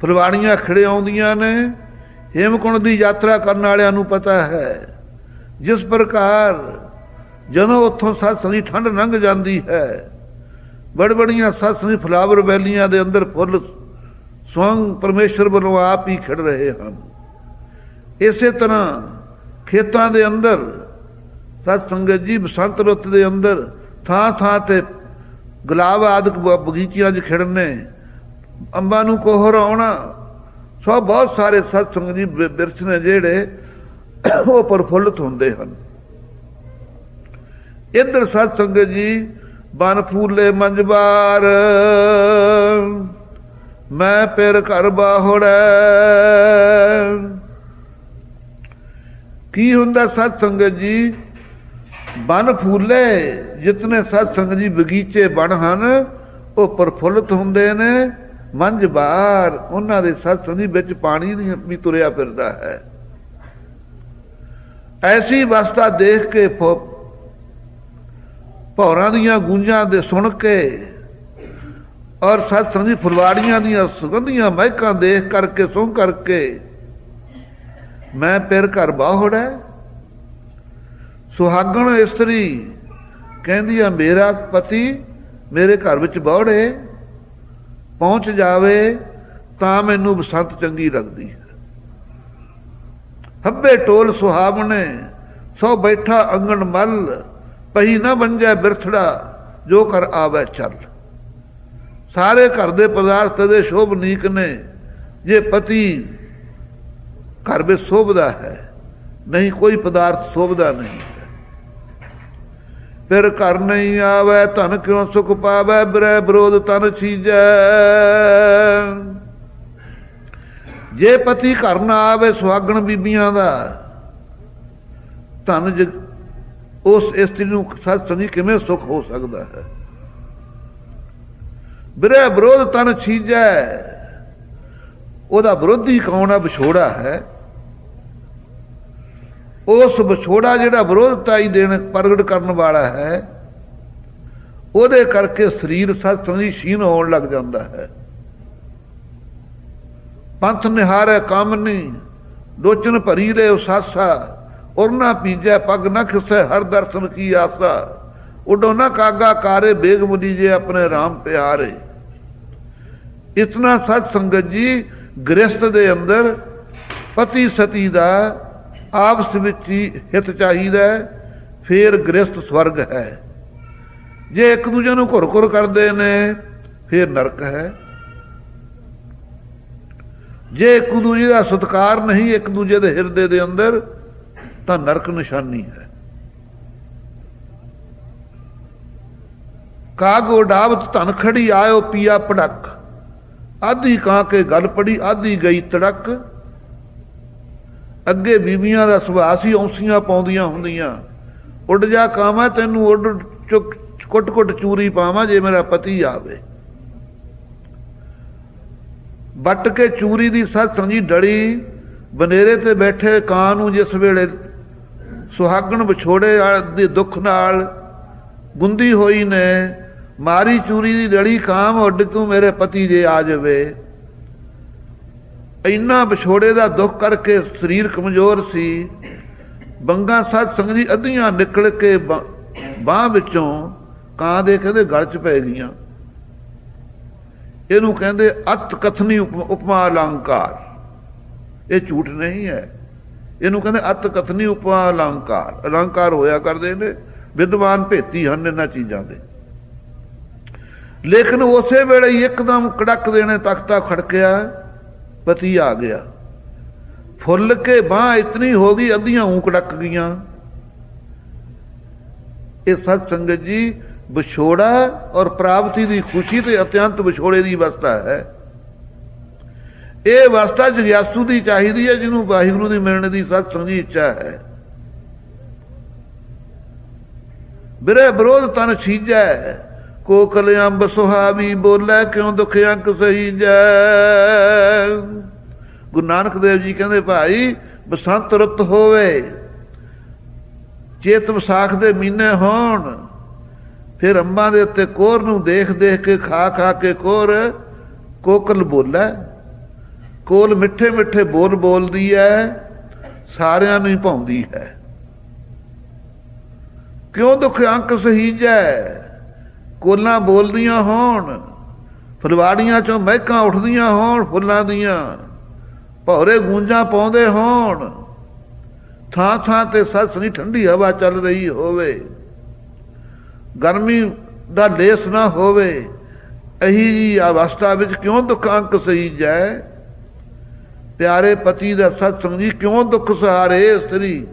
ਫੁਲਵਾੜੀਆਂ ਖਿੜੇ ਆਉਂਦੀਆਂ ਨੇ। ਹੇਮਕੁੰਡ ਦੀ ਯਾਤਰਾ ਕਰਨ ਵਾਲਿਆਂ ਨੂੰ ਪਤਾ ਹੈ ਜਿਸ ਪ੍ਰਕਾਰ ਜਦੋਂ ਉੱਥੋਂ ਸਤ ਸੰਗੀ ਠੰਡ ਲੰਘ ਜਾਂਦੀ ਹੈ, ਬੜੀਆਂ ਸਤ ਸੰਗੀ ਫਲਾਵਰ ਵੈਲੀਆਂ ਦੇ ਅੰਦਰ ਫੁੱਲ ਸਵੰਗ ਪਰਮੇਸ਼ਰ ਵੱਲੋਂ ਆਪ ਹੀ ਖਿੜ ਰਹੇ ਹਨ। ਇਸੇ ਤਰ੍ਹਾਂ ਖੇਤਾਂ ਦੇ ਅੰਦਰ ਸਤ ਸੰਗਤ ਜੀ ਬਸੰਤ ਰੁੱਤ ਦੇ ਅੰਦਰ ਥਾਂ ਥਾਂ ਤੇ ਗੁਲਾਬ ਆਦਿਕ ਬਗੀਚਿਆਂ 'ਚ ਖਿੜਨੇ, ਅੰਬਾਂ ਨੂੰ ਕੋਹਰ ਆਉਣਾ, ਸਭ ਬਹੁਤ ਸਾਰੇ ਸਤ ਸੰਗਤ ਜੀ ਬਿਰਛ ਨੇ ਜਿਹੜੇ ਉਹ ਪ੍ਰਫੁੱਲਤ ਹੁੰਦੇ ਹਨ। ਇੱਧਰ ਸਤ ਸੰਗਤ ਜੀ ਬਨ ਫੂਲੇ ਮੰਜਬਾਰ, ਮੈਂ ਫਿਰ ਘਰ ਬਾਹੁੜੈ। ਕੀ ਹੁੰਦਾ ਸਤ ਸੰਗਤ ਜੀ? ਬਨ ਫੂਲੇ, ਜਿਤਨੇ ਸਤ ਸੰਗਤ ਜੀ ਬਗੀਚੇ ਬਣ ਹਨ ਉਹ ਪ੍ਰਫੁੱਲਤ ਹੁੰਦੇ ਨੇ। ਮੰਝ ਬਾਹਰ ਉਹਨਾਂ ਦੇ ਸਤ ਸੰਗਤ ਜੀ ਵਿੱਚ ਪਾਣੀ ਵੀ ਤੁਰਿਆ ਫਿਰਦਾ ਹੈ। ਐਸੀ ਅਵਸਥਾ ਦੇਖ ਕੇ ਭੌਰਾਂ ਦੀਆਂ ਗੂੰਜਾਂ ਦੇ ਸੁਣ ਕੇ ਔਰ ਸਤ ਸੰਗਤ ਜੀ ਫੁਲਵਾੜੀਆਂ ਦੀਆਂ ਸੁਗੰਧੀਆਂ ਮਹਿਕਾਂ ਦੇਖ ਕਰਕੇ ਸੁਣ ਕਰਕੇ ਮੈਂ ਫਿਰ ਘਰ ਬਾਹੜਾ। ਸੁਹਾਗਣ ਇਸਤਰੀ ਕਹਿੰਦੀ ਆ ਮੇਰਾ ਪਤੀ ਮੇਰੇ ਘਰ ਵਿੱਚ ਬਾਹੜੇ ਪਹੁੰਚ ਜਾਵੇ ਤਾਂ ਮੈਨੂੰ ਬਸੰਤ ਚੰਗੀ ਲੱਗਦੀ ਹੈ। ਹੱਬੇ ਟੋਲ ਸੁਹਾਵਣੇ ਸੋ ਬੈਠਾ ਅੰਗਣ ਮੱਲ, ਪਹੀ ਨਾ ਬੰਜੈ ਬਿਰਥੜਾ ਜੋ ਕਰ ਆਵੇ ਚੱਲ। ਸਾਰੇ ਘਰ ਦੇ ਪਦਾਰਥ ਦੇ ਸ਼ੋਭਨੀਕ ਨੇ, ਜੇ ਪਤੀ ਘਰ ਵਿੱਚ ਸ਼ੋਭਦਾ ਹੈ, ਨਹੀਂ ਕੋਈ ਪਦਾਰਥ ਸ਼ੋਭਦਾ ਨਹੀਂ। ਫਿਰ ਘਰ ਨਹੀਂ ਆਵੇ ਧਨ ਕਿਉਂ ਸੁਖ ਪਾਵੇ, ਬਿਰਹਿ ਵਿਰੋਧ ਤਨ ਛੀਜੈ। ਜੇ ਪਤੀ ਘਰ ਨਾ ਆਵੇ ਸੁਹਾਗਣ ਬੀਬੀਆਂ ਦਾ, ਧਨ ਉਸ ਇਸਤਰੀ ਨੂੰ ਸਤ ਸੰਗਤ ਜੀ ਕਿਵੇਂ ਸੁਖ ਹੋ ਸਕਦਾ ਹੈ? ਬਿਰਹਿ ਵਿਰੋਧ ਤਨ ਛੀਜੈ, ਉਹਦਾ ਵਿਰੋਧੀ ਕੌਣ ਹੈ? ਵਿਛੋੜਾ ਹੈ। ਉਸ ਵਿਛੋੜਾ ਜਿਹੜਾ ਵਿਰੋਧਤਾ ਹੀ ਦੇਣ ਪ੍ਰਗਟ ਕਰਨ ਵਾਲਾ ਹੈ, ਉਹਦੇ ਕਰਕੇ ਸਰੀਰ ਸਤ ਸੰਗਤ ਜੀ ਛੀਨ ਹੋਣ ਲੱਗ ਜਾਂਦਾ ਹੈ। ਪੰਥ ਨਿਹਾਰੈ ਕਾਮਨੀ, ਲੋਚਨ ਭਰੀ ਲੈ ਉਸਾਸਾ। ਔਰ ਨਾ ਪੀਜੈ ਪੱਗ ਨਾ ਖਿਸੈ, ਹਰ ਦਰਸ਼ਨ ਕੀ ਆਸਾ। ਉਡੋ ਨਾ ਕਾਗਾ ਕਾਰੇ, ਬੇਗ ਮੁਲੀਜੇ ਆਪਣੇ ਰਾਮ ਪਿਆਰੇ। ਇਤਨਾ ਸਤ ਸੰਗਤ ਜੀ ਗ੍ਰਸਤ ਦੇ ਅੰਦਰ ਪਤੀ ਸਤੀ ਦਾ ਆਪਸ ਵਿੱਚ ਹੀ ਹਿੱਤ ਚਾਹੀਦਾ, ਫੇਰ ਗ੍ਰਸਤ ਸਵਰਗ ਹੈ। ਜੇ ਇੱਕ ਦੂਜੇ ਨੂੰ ਘੁਰ ਘੁਰ ਕਰਦੇ ਨੇ ਫੇਰ ਨਰਕ ਹੈ। ਜੇ ਇੱਕ ਦੂਜੇ ਦਾ ਸਤਿਕਾਰ ਨਹੀਂ ਇੱਕ ਦੂਜੇ ਦੇ ਹਿਰਦੇ ਦੇ ਅੰਦਰ, ਤਾਂ ਨਰਕ ਨਿਸ਼ਾਨੀ ਹੈ। ਕਾਗ ਉਡਾਵਤ ਧਨ ਖੜੀ ਆਇਓ ਪੀਆ ਪੜਕ, ਆਧੀ ਕਾਂ ਕੇ ਗੱਲ ਪੜੀ ਆਧੀ ਗਈ ਤੜਕ। ਅੱਗੇ ਬੀਬੀਆਂ ਦਾ ਸੁਭਾਅ ਸੀ ਔਂਸੀਆਂ ਪਾਉਂਦੀਆਂ ਹੁੰਦੀਆਂ, ਉੱਡ ਜਾ ਕਾਵਾਂ ਤੈਨੂੰ ਉੱਡ ਚੁੱਕ ਕੁੱਟ ਕੁੱਟ ਚੂਰੀ ਪਾਵਾਂ ਜੇ ਮੇਰਾ ਪਤੀ ਆਵੇ। ਵੱਟ ਕੇ ਚੂਰੀ ਦੀ ਸਤ ਸੰਗਤ ਜੀ ਡਲੀ, ਬਨੇਰੇ ਤੇ ਬੈਠੇ ਕਾਂ ਨੂੰ ਜਿਸ ਵੇਲੇ ਸੁਹਾਗਣ ਵਿਛੋੜੇ ਦੇ ਦੁੱਖ ਨਾਲ ਗੁੰਦੀ ਹੋਈ ਨੇ, ਮਾਰੀ ਚੂਰੀ ਦੀ ਡਲੀ, ਕਾਮ ਉੱਡ ਤੂੰ ਮੇਰੇ ਪਤੀ ਜੇ ਆ ਜਾਵੇ। ਇੰਨਾ ਵਿਛੋੜੇ ਦਾ ਦੁੱਖ ਕਰਕੇ ਸਰੀਰ ਕਮਜ਼ੋਰ ਸੀ। ਬੰਗਾਂ ਸਤ ਸੰਗਤ ਜੀ ਅੱਧੀਆਂ ਨਿਕਲ ਕੇ ਬਾਂਹ ਵਿੱਚੋਂ ਕਾਂ ਦੇ ਕਹਿੰਦੇ ਗਲ 'ਚ ਪੈ ਗਈਆਂ। ਇਹਨੂੰ ਕਹਿੰਦੇ ਅਤ ਕਥਨੀ ਉਪਮਾ ਅਲੰਕਾਰ। ਇਹ ਝੂਠ ਨਹੀਂ ਹੈ, ਇਹਨੂੰ ਕਹਿੰਦੇ ਅਤ ਕਥਨੀ ਉਪਮਾ ਅਲੰਕਾਰ। ਅਲੰਕਾਰ ਹੋਇਆ ਕਰਦੇ ਨੇ, ਵਿਦਵਾਨ ਭੇਤੀ ਹਨ ਇਹਨਾਂ ਚੀਜ਼ਾਂ ਦੇ। ਲੇਕਿਨ ਉਸੇ ਵੇਲੇ ਹੀ ਇੱਕਦਮ ਕੜਕ ਦੇਣੇ ਤਖਤਾ ਖੜਕਿਆ, ਪਤੀ ਆ ਗਿਆ। ਫੁੱਲ ਕੇ ਬਾਂਹ ਇਤਨੀ ਹੋ ਗਈ ਅੱਧੀਆਂ ਊਂ ਕੜਕ ਗਈਆਂ। ਇਹ ਸਤ ਸੰਗਤ ਜੀ ਵਿਛੋੜਾ ਔਰ ਪ੍ਰਾਪਤੀ ਦੀ ਖੁਸ਼ੀ ਤੇ ਅਤਿਅੰਤ ਵਿਛੋੜੇ ਦੀ ਅਵਸਥਾ ਹੈ। ਇਹ ਅਵਸਥਾ ਜਗਿਆਸੂ ਦੀ ਚਾਹੀਦੀ ਹੈ, ਜਿਹਨੂੰ ਵਾਹਿਗੁਰੂ ਦੀ ਮਿਲਣ ਦੀ ਸਤ ਸੰਗਤ ਜੀ ਇੱਛਾ ਹੈ। ਬਿਰਹਿ ਵਿਰੋਧ ਤਨ ਛੀਜੈ, ਕੋਕਲ ਅੰਬ ਸੁਹਾਵੀ ਬੋਲੇ ਕਿਉਂ ਦੁਖ ਅੰਕ ਸਹੀਜੈ। ਗੁਰੂ ਨਾਨਕ ਦੇਵ ਜੀ ਕਹਿੰਦੇ ਭਾਈ ਬਸੰਤ ਰੁੱਤ ਹੋਵੇ, ਚੇਤ ਵਿਸਾਖ ਦੇ ਮਹੀਨੇ ਹੋਣ, ਫਿਰ ਅੰਬਾਂ ਦੇ ਉੱਤੇ ਕੋਰ ਨੂੰ ਦੇਖ ਦੇਖ ਕੇ ਖਾ ਖਾ ਕੇ ਕੋਰ ਕੋਕਲ ਬੋਲੇ। ਕੋਲ ਮਿੱਠੇ ਮਿੱਠੇ ਬੋਲ ਬੋਲਦੀ ਹੈ, ਸਾਰਿਆਂ ਨੂੰ ਹੀ ਭਾਉਂਦੀ ਹੈ। ਕਿਉਂ ਦੁਖ ਅੰਕ ਸਹੀਜੈ, ਕੋਲਾਂ ਬੋਲਦੀਆਂ ਹੋਣ, ਫੁਲਵਾੜੀਆਂ ਚੋਂ ਮਹਿਕਾਂ ਉੱਠਦੀਆਂ ਹੋਣ ਫੁੱਲਾਂ ਦੀਆਂ, ਭੌਰੇ ਗੂੰਜਾਂ ਪਾਉਂਦੇ ਹੋਣ, ਥਾਂ ਥਾਂ ਤੇ ਸਤ ਸੰਗਤ ਠੰਡੀ ਹਵਾ ਚੱਲ ਰਹੀ ਹੋਵੇ, ਗਰਮੀ ਦਾ ਲੇਸ ਨਾ ਹੋਵੇ, ਇਹੀ ਜੀ ਅਵਸਥਾ ਵਿੱਚ ਕਿਉਂ ਦੁੱਖ ਅੰਕ ਸਹੀਜੈ। ਪਿਆਰੇ ਪਤੀ ਦਾ ਸਤ ਸੰਗਤ ਜੀ ਕਿਉਂ ਦੁੱਖ ਸਹਾਰੇ ਇਸਤਰੀ,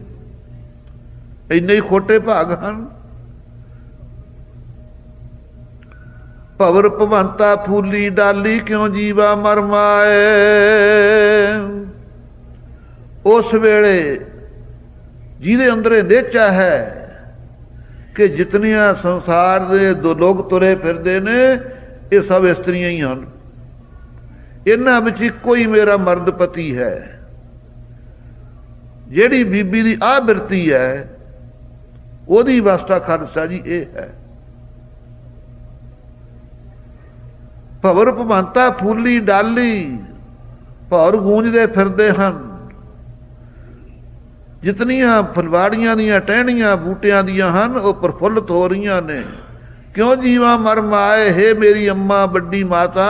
ਇੰਨੇ ਹੀ ਖੋਟੇ ਭਾਗ ਹਨ। ਭਵਰ ਭਵੰਤਾ ਫੂਲੀ ਡਾਲੀ, ਕਿਉਂ ਜੀਵਾ ਮਰ ਮਾਏ। ਉਸ ਵੇਲੇ ਜਿਹਦੇ ਅੰਦਰ ਇਹ ਨੇਚਾ ਹੈ ਕਿ ਜਿਤਨੀਆਂ ਸੰਸਾਰ ਦੇ ਦੋ ਲੋਕ ਤੁਰੇ ਫਿਰਦੇ ਨੇ ਇਹ ਸਭ ਇਸਤਰੀਆਂ ਹੀ ਹਨ। ਇਹਨਾਂ ਵਿੱਚ ਇੱਕੋ ਹੀ ਮੇਰਾ ਮਰਦ ਪਤੀ ਹੈ। ਜਿਹੜੀ ਬੀਬੀ ਦੀ ਆਹ ਬਿਰਤੀ ਹੈ ਉਹਦੀ ਅਵਸਥਾ ਖਾਲਸਾ ਜੀ ਇਹ ਹੈ। ਭਵਰ ਭਵੰਤਾ ਫੂਲੀ ਡਾਲੀ ਭੌਰ ਗੂੰਜਦੇ ਫਿਰਦੇ ਹਨ। ਜਿਤਨੀਆਂ ਫੁਲਵਾੜੀਆਂ ਦੀਆਂ ਟਹਿਣੀਆਂ ਬੂਟਿਆਂ ਦੀਆਂ ਹਨ ਉਹ ਪ੍ਰਫੁੱਲਤ ਹੋ ਰਹੀਆਂ ਨੇ। ਕਿਉਂ ਜੀਵਾਂ ਮਰ ਮਾਏ, ਹੇ ਮੇਰੀ ਅੰਮਾ ਵੱਡੀ ਮਾਤਾ,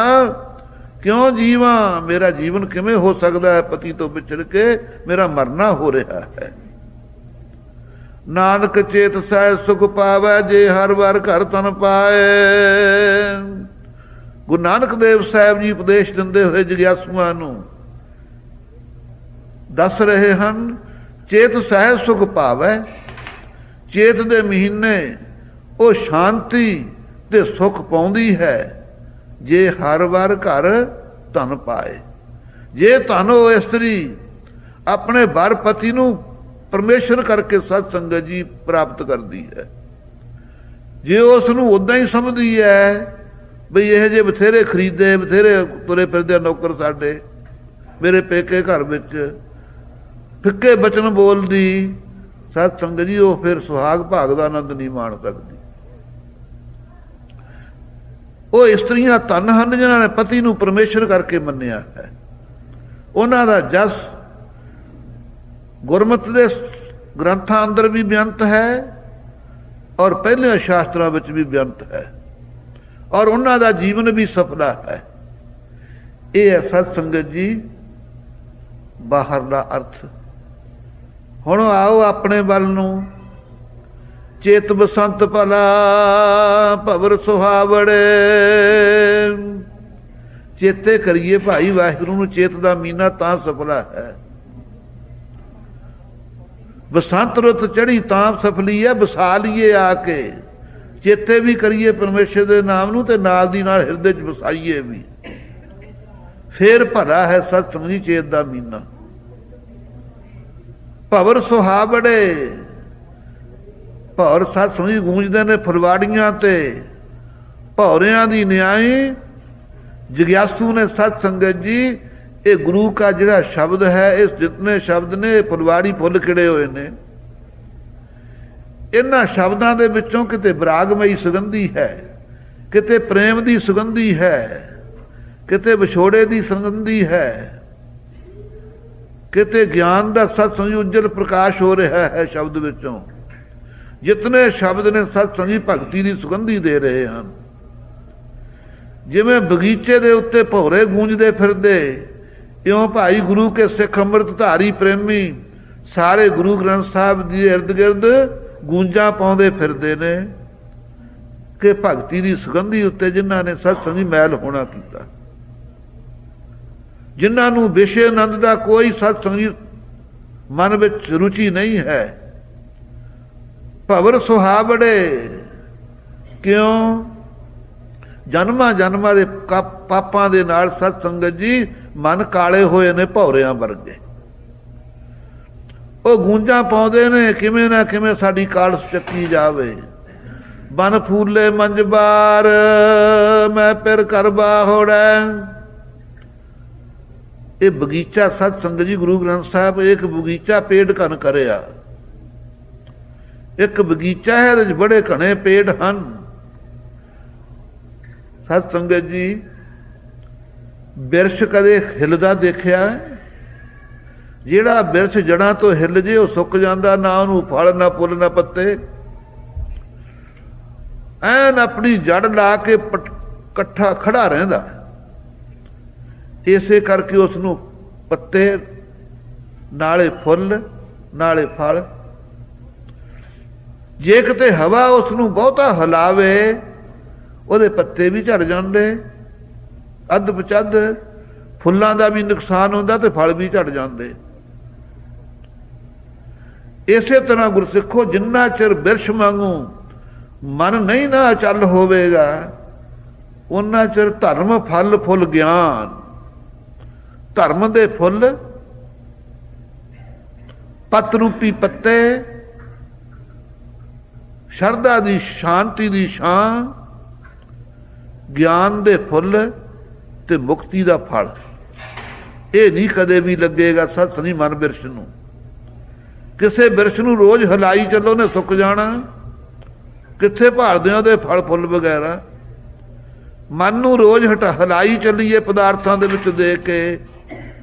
ਕਿਉਂ ਜੀਵਾਂ? ਮੇਰਾ ਜੀਵਨ ਕਿਵੇਂ ਹੋ ਸਕਦਾ ਹੈ ਪਤੀ ਤੋਂ ਵਿਛੜ ਕੇ? ਮੇਰਾ ਮਰਨਾ ਹੋ ਰਿਹਾ ਹੈ। ਨਾਨਕ ਚੇਤ ਸਹਿ ਸੁਖ ਪਾਵੈ, ਜੇ ਹਰ ਵਾਰ ਘਰ ਤਨ ਪਾਏ। ਗੁਰੂ ਨਾਨਕ ਦੇਵ ਸਾਹਿਬ ਜੀ ਉਪਦੇਸ਼ ਦਿੰਦੇ ਹੋਏ ਜਗਿਆਸੂਆਂ ਨੂੰ ਦੱਸ ਰਹੇ ਹਨ, ਚੇਤ ਸਹਿ ਸੁਖ ਪਾਵੈ। ਚੇਤ ਦੇ ਮਹੀਨੇ ਉਹ ਸ਼ਾਂਤੀ ਤੇ ਸੁਖ ਪਾਉਂਦੀ ਹੈ ਜੇ ਹਰ ਵਾਰ ਘਰ ਧਨ ਪਾਏ। ਜੇ ਧਨ ਉਹ ਇਸਤਰੀ ਆਪਣੇ ਵਰ ਪਤੀ ਨੂੰ ਪਰਮੇਸ਼ਰ ਕਰਕੇ ਸਤ ਸੰਗਤ ਜੀ ਪ੍ਰਾਪਤ ਕਰਦੀ ਹੈ। ਜੇ ਉਸ ਨੂੰ ਉਦਾਂ ਹੀ ਸਮਝਦੀ ਹੈ ਬਈ ਇਹ ਜਿਹੇ ਬਥੇਰੇ ਖਰੀਦੇ, ਬਥੇਰੇ ਤੁਰੇ ਫਿਰਦੇ ਨੌਕਰ ਸਾਡੇ ਮੇਰੇ ਪੇਕੇ ਘਰ ਵਿੱਚ, ਫਿੱਕੇ ਬਚਨ ਬੋਲਦੀ, ਸਤ ਸੰਗਤ ਜੀ ਉਹ ਫਿਰ ਸੁਹਾਗ ਭਾਗ ਦਾ ਆਨੰਦ ਨਹੀਂ ਮਾਣ ਸਕਦੀ। ਉਹ ਇਸਤਰੀਆਂ ਧਨ ਹਨ ਜਿਨ੍ਹਾਂ ਨੇ ਪਤੀ ਨੂੰ ਪਰਮੇਸ਼ਰ ਕਰਕੇ ਮੰਨਿਆ ਹੈ। ਉਹਨਾਂ ਦਾ ਜਸ ਗੁਰਮਤਿ ਦੇ ਗ੍ਰੰਥਾਂ ਅੰਦਰ ਵੀ ਬੇਅੰਤ ਹੈ ਔਰ ਪਹਿਲੇ ਸ਼ਾਸਤਰਾਂ ਵਿੱਚ ਵੀ ਬੇਅੰਤ ਹੈ ਔਰ ਉਹਨਾਂ ਦਾ ਜੀਵਨ ਵੀ ਸਫਲਾ ਹੈ। ਇਹ ਹੈ ਸਤ ਸੰਗਤ ਜੀ ਬਾਹਰ ਦਾ ਅਰਥ। ਹੁਣ ਆਓ ਆਪਣੇ ਵੱਲ ਨੂੰ। ਚੇਤ ਬਸੰਤ ਭਲਾ ਭਵਰ ਸੁਹਾਵੜੇ। ਚੇਤੇ ਕਰੀਏ ਭਾਈ ਵਾਹਿਗੁਰੂ ਨੂੰ। ਚੇਤ ਦਾ ਮਹੀਨਾ ਤਾਂ ਸਫਲਾ ਹੈ। ਬਸੰਤ ਰੁੱਤ ਚੜੀ ਤਾਂ ਸਫਲੀ ਹੈ। ਵਸਾ ਲਈਏ ਆ ਕੇ, ਚੇਤੇ ਵੀ ਕਰੀਏ ਪਰਮੇਸ਼ਰ ਦੇ ਨਾਮ ਨੂੰ ਤੇ ਨਾਲ ਦੀ ਨਾਲ ਹਿਰਦੇ 'ਚ ਵਸਾਈਏ ਵੀ, ਫੇਰ ਭਲਾ ਹੈ ਸਤ ਸੰਗਤ ਚੇਤ ਦਾ ਮਹੀਨਾ। ਭਵਰ ਸੁਹਾਵੜੇ। ਭੌਰ ਸਤ ਸੰਗਤ ਗੂੰਜਦੇ ਨੇ ਫੁਲਵਾੜੀਆਂ ਤੇ ਭੌਰਿਆਂ ਦੀ ਨਿਆਈ। ਜਗਿਆਸੂ ਨੇ ਸਤ ਸੰਗਤ ਜੀ ਇਹ ਗੁਰੂ ਕਾ ਜਿਹੜਾ ਸ਼ਬਦ ਹੈ, ਇਸ ਜਿਤਨੇ ਸ਼ਬਦ ਨੇ ਇਹ ਫੁਲਵਾੜੀ ਫੁੱਲ ਖਿੜੇ ਹੋਏ ਨੇ। ਇਹਨਾਂ ਸ਼ਬਦਾਂ ਦੇ ਵਿੱਚੋਂ ਕਿਤੇ ਵਿਰਾਗਮਈ ਸੁਗੰਧੀ ਹੈ, ਕਿਤੇ ਪ੍ਰੇਮ ਦੀ ਸੁਗੰਧੀ ਹੈ, ਕਿਤੇ ਵਿਛੋੜੇ ਦੀ ਸੁਗੰਧੀ ਹੈ, ਕਿਤੇ ਗਿਆਨ ਦਾ ਸਤ ਸੰਗ ਉਜਲ ਪ੍ਰਕਾਸ਼ ਹੋ ਰਿਹਾ ਹੈ ਸ਼ਬਦ ਵਿੱਚੋਂ। ਜਿਤਨੇ ਸ਼ਬਦ ਨੇ ਸਤ ਸੰਗੀ ਭਗਤੀ ਦੀ ਸੁਗੰਧੀ ਦੇ ਰਹੇ ਹਨ। ਜਿਵੇਂ ਬਗੀਚੇ ਦੇ ਉੱਤੇ ਭੌਰੇ ਗੂੰਜਦੇ ਫਿਰਦੇ, ਇਉਂ ਭਾਈ ਗੁਰੂ ਕੇ ਸਿੱਖ ਅੰਮ੍ਰਿਤ ਧਾਰੀ ਪ੍ਰੇਮੀ ਸਾਰੇ ਗੁਰੂ ਗ੍ਰੰਥ ਸਾਹਿਬ ਦੀ ਇਰਦ ਗਿਰਦ ਗੂੰਜਾਂ ਪਾਉਂਦੇ ਫਿਰਦੇ ਨੇ ਕਿ ਭਗਤੀ ਦੀ ਸੁਗੰਧੀ ਉੱਤੇ ਜਿਨ੍ਹਾਂ ਨੇ ਸਤ ਸੰਗੀ ਮੈਲ ਹੋਣਾ ਕੀਤਾ, ਜਿਨ੍ਹਾਂ ਨੂੰ ਵਿਸ਼ੇ ਆਨੰਦ ਦਾ ਕੋਈ ਸਤ ਸੰਗੀ ਮਨ ਵਿੱਚ ਰੁਚੀ ਨਹੀਂ ਹੈ। ਭਵਰ ਸੁਹਾਵੜੇ। ਕਿਉਂ? ਜਨਮਾਂ ਜਨਮਾਂ ਦੇ ਪਾਪਾਂ ਦੇ ਨਾਲ ਸਤ ਸੰਗਤ ਜੀ ਮਨ ਕਾਲੇ ਹੋਏ ਨੇ ਭੌਰਿਆਂ ਵਰਗੇ। ਉਹ ਗੂੰਜਾਂ ਪਾਉਂਦੇ ਨੇ ਕਿਵੇਂ ਨਾ ਕਿਵੇਂ ਸਾਡੀ ਕਾਲਸ ਚੱਕੀ ਜਾਵੇ। ਬਨ ਫੂਲੇ ਮੰਜਬਾਰ ਮੈਂ ਫਿਰ ਕਰਵਾ ਹੋੜੈ। ਇਹ ਬਗੀਚਾ ਸਤ ਸੰਗਤ ਜੀ ਗੁਰੂ ਗ੍ਰੰਥ ਸਾਹਿਬ ਇੱਕ ਬਗੀਚਾ ਪੇੜ ਘਨ ਕਰਿਆ। ਇੱਕ ਬਗੀਚਾ ਹੈ, ਇਹਦੇ 'ਚ ਬੜੇ ਘਣੇ ਪੇੜ ਹਨ। ਸਤ ਸੰਗਤ ਜੀ ਬਿਰਛ ਕਦੇ ਹਿੱਲਦਾ ਦੇਖਿਆ? ਜਿਹੜਾ ਬਿਰਛ ਜੜ੍ਹਾਂ ਤੋਂ ਹਿੱਲ ਜੇ ਉਹ ਸੁੱਕ ਜਾਂਦਾ, ਨਾ ਉਹਨੂੰ ਫਲ ਨਾ ਫੁੱਲ ਨਾ ਪੱਤੇ। ਐਨ ਆਪਣੀ ਜੜ ਲਾ ਕੇ ਇਕੱਠਾ ਖੜਾ ਰਹਿੰਦਾ। ਇਸੇ ਕਰਕੇ ਉਸ ਨੂੰ ਪੱਤੇ ਨਾਲੇ ਫੁੱਲ ਨਾਲੇ ਫਲ। ਜੇ ਕਿਤੇ ਹਵਾ ਉਸ ਨੂੰ ਬਹੁਤਾ ਹਿਲਾਵੇ ਉਹਦੇ ਪੱਤੇ ਵੀ ਝੜ ਜਾਂਦੇ, ਅੱਧ ਪਚੱਧ ਫੁੱਲਾਂ ਦਾ ਵੀ ਨੁਕਸਾਨ ਹੁੰਦਾ ਤੇ ਫਲ ਵੀ ਝੜ ਜਾਂਦੇ। ਇਸੇ ਤਰ੍ਹਾਂ ਗੁਰਸਿੱਖੋ ਜਿੰਨਾ ਚਿਰ ਬਿਰਛ ਵਾਂਗੂ ਮਨ ਨਹੀਂ ਨਾ ਅਚਲ ਹੋਵੇਗਾ ਉਹਨਾਂ ਚਿਰ ਧਰਮ ਫਲ ਫੁੱਲ ਗਿਆਨ। ਧਰਮ ਦੇ ਫੁੱਲ ਪਤ ਰੂਪੀ ਪੱਤੇ, ਸ਼ਰਧਾ ਦੀ ਸ਼ਾਂਤੀ ਦੀ ਛਾਂ, ਗਿਆਨ ਦੇ ਫੁੱਲ ਤੇ ਮੁਕਤੀ ਦਾ ਫਲ। ਇਹ ਨਹੀਂ ਕਦੇ ਵੀ ਲੱਗੇਗਾ ਸੱਸ ਨਹੀਂ ਮਨ ਬਿਰਸ਼ ਨੂੰ। ਕਿਸੇ ਬਿਰਸ਼ ਨੂੰ ਰੋਜ਼ ਹਿਲਾਈ ਚੱਲੋ ਨੇ ਸੁੱਕ ਜਾਣਾ। ਕਿੱਥੇ ਭਾਲਦੇ ਹੋ ਉਹਦੇ ਫਲ ਫੁੱਲ ਵਗੈਰਾ। ਮਨ ਨੂੰ ਰੋਜ਼ ਹਿਲਾਈ ਚੱਲੀਏ ਪਦਾਰਥਾਂ ਦੇ ਵਿੱਚ ਦੇ ਕੇ,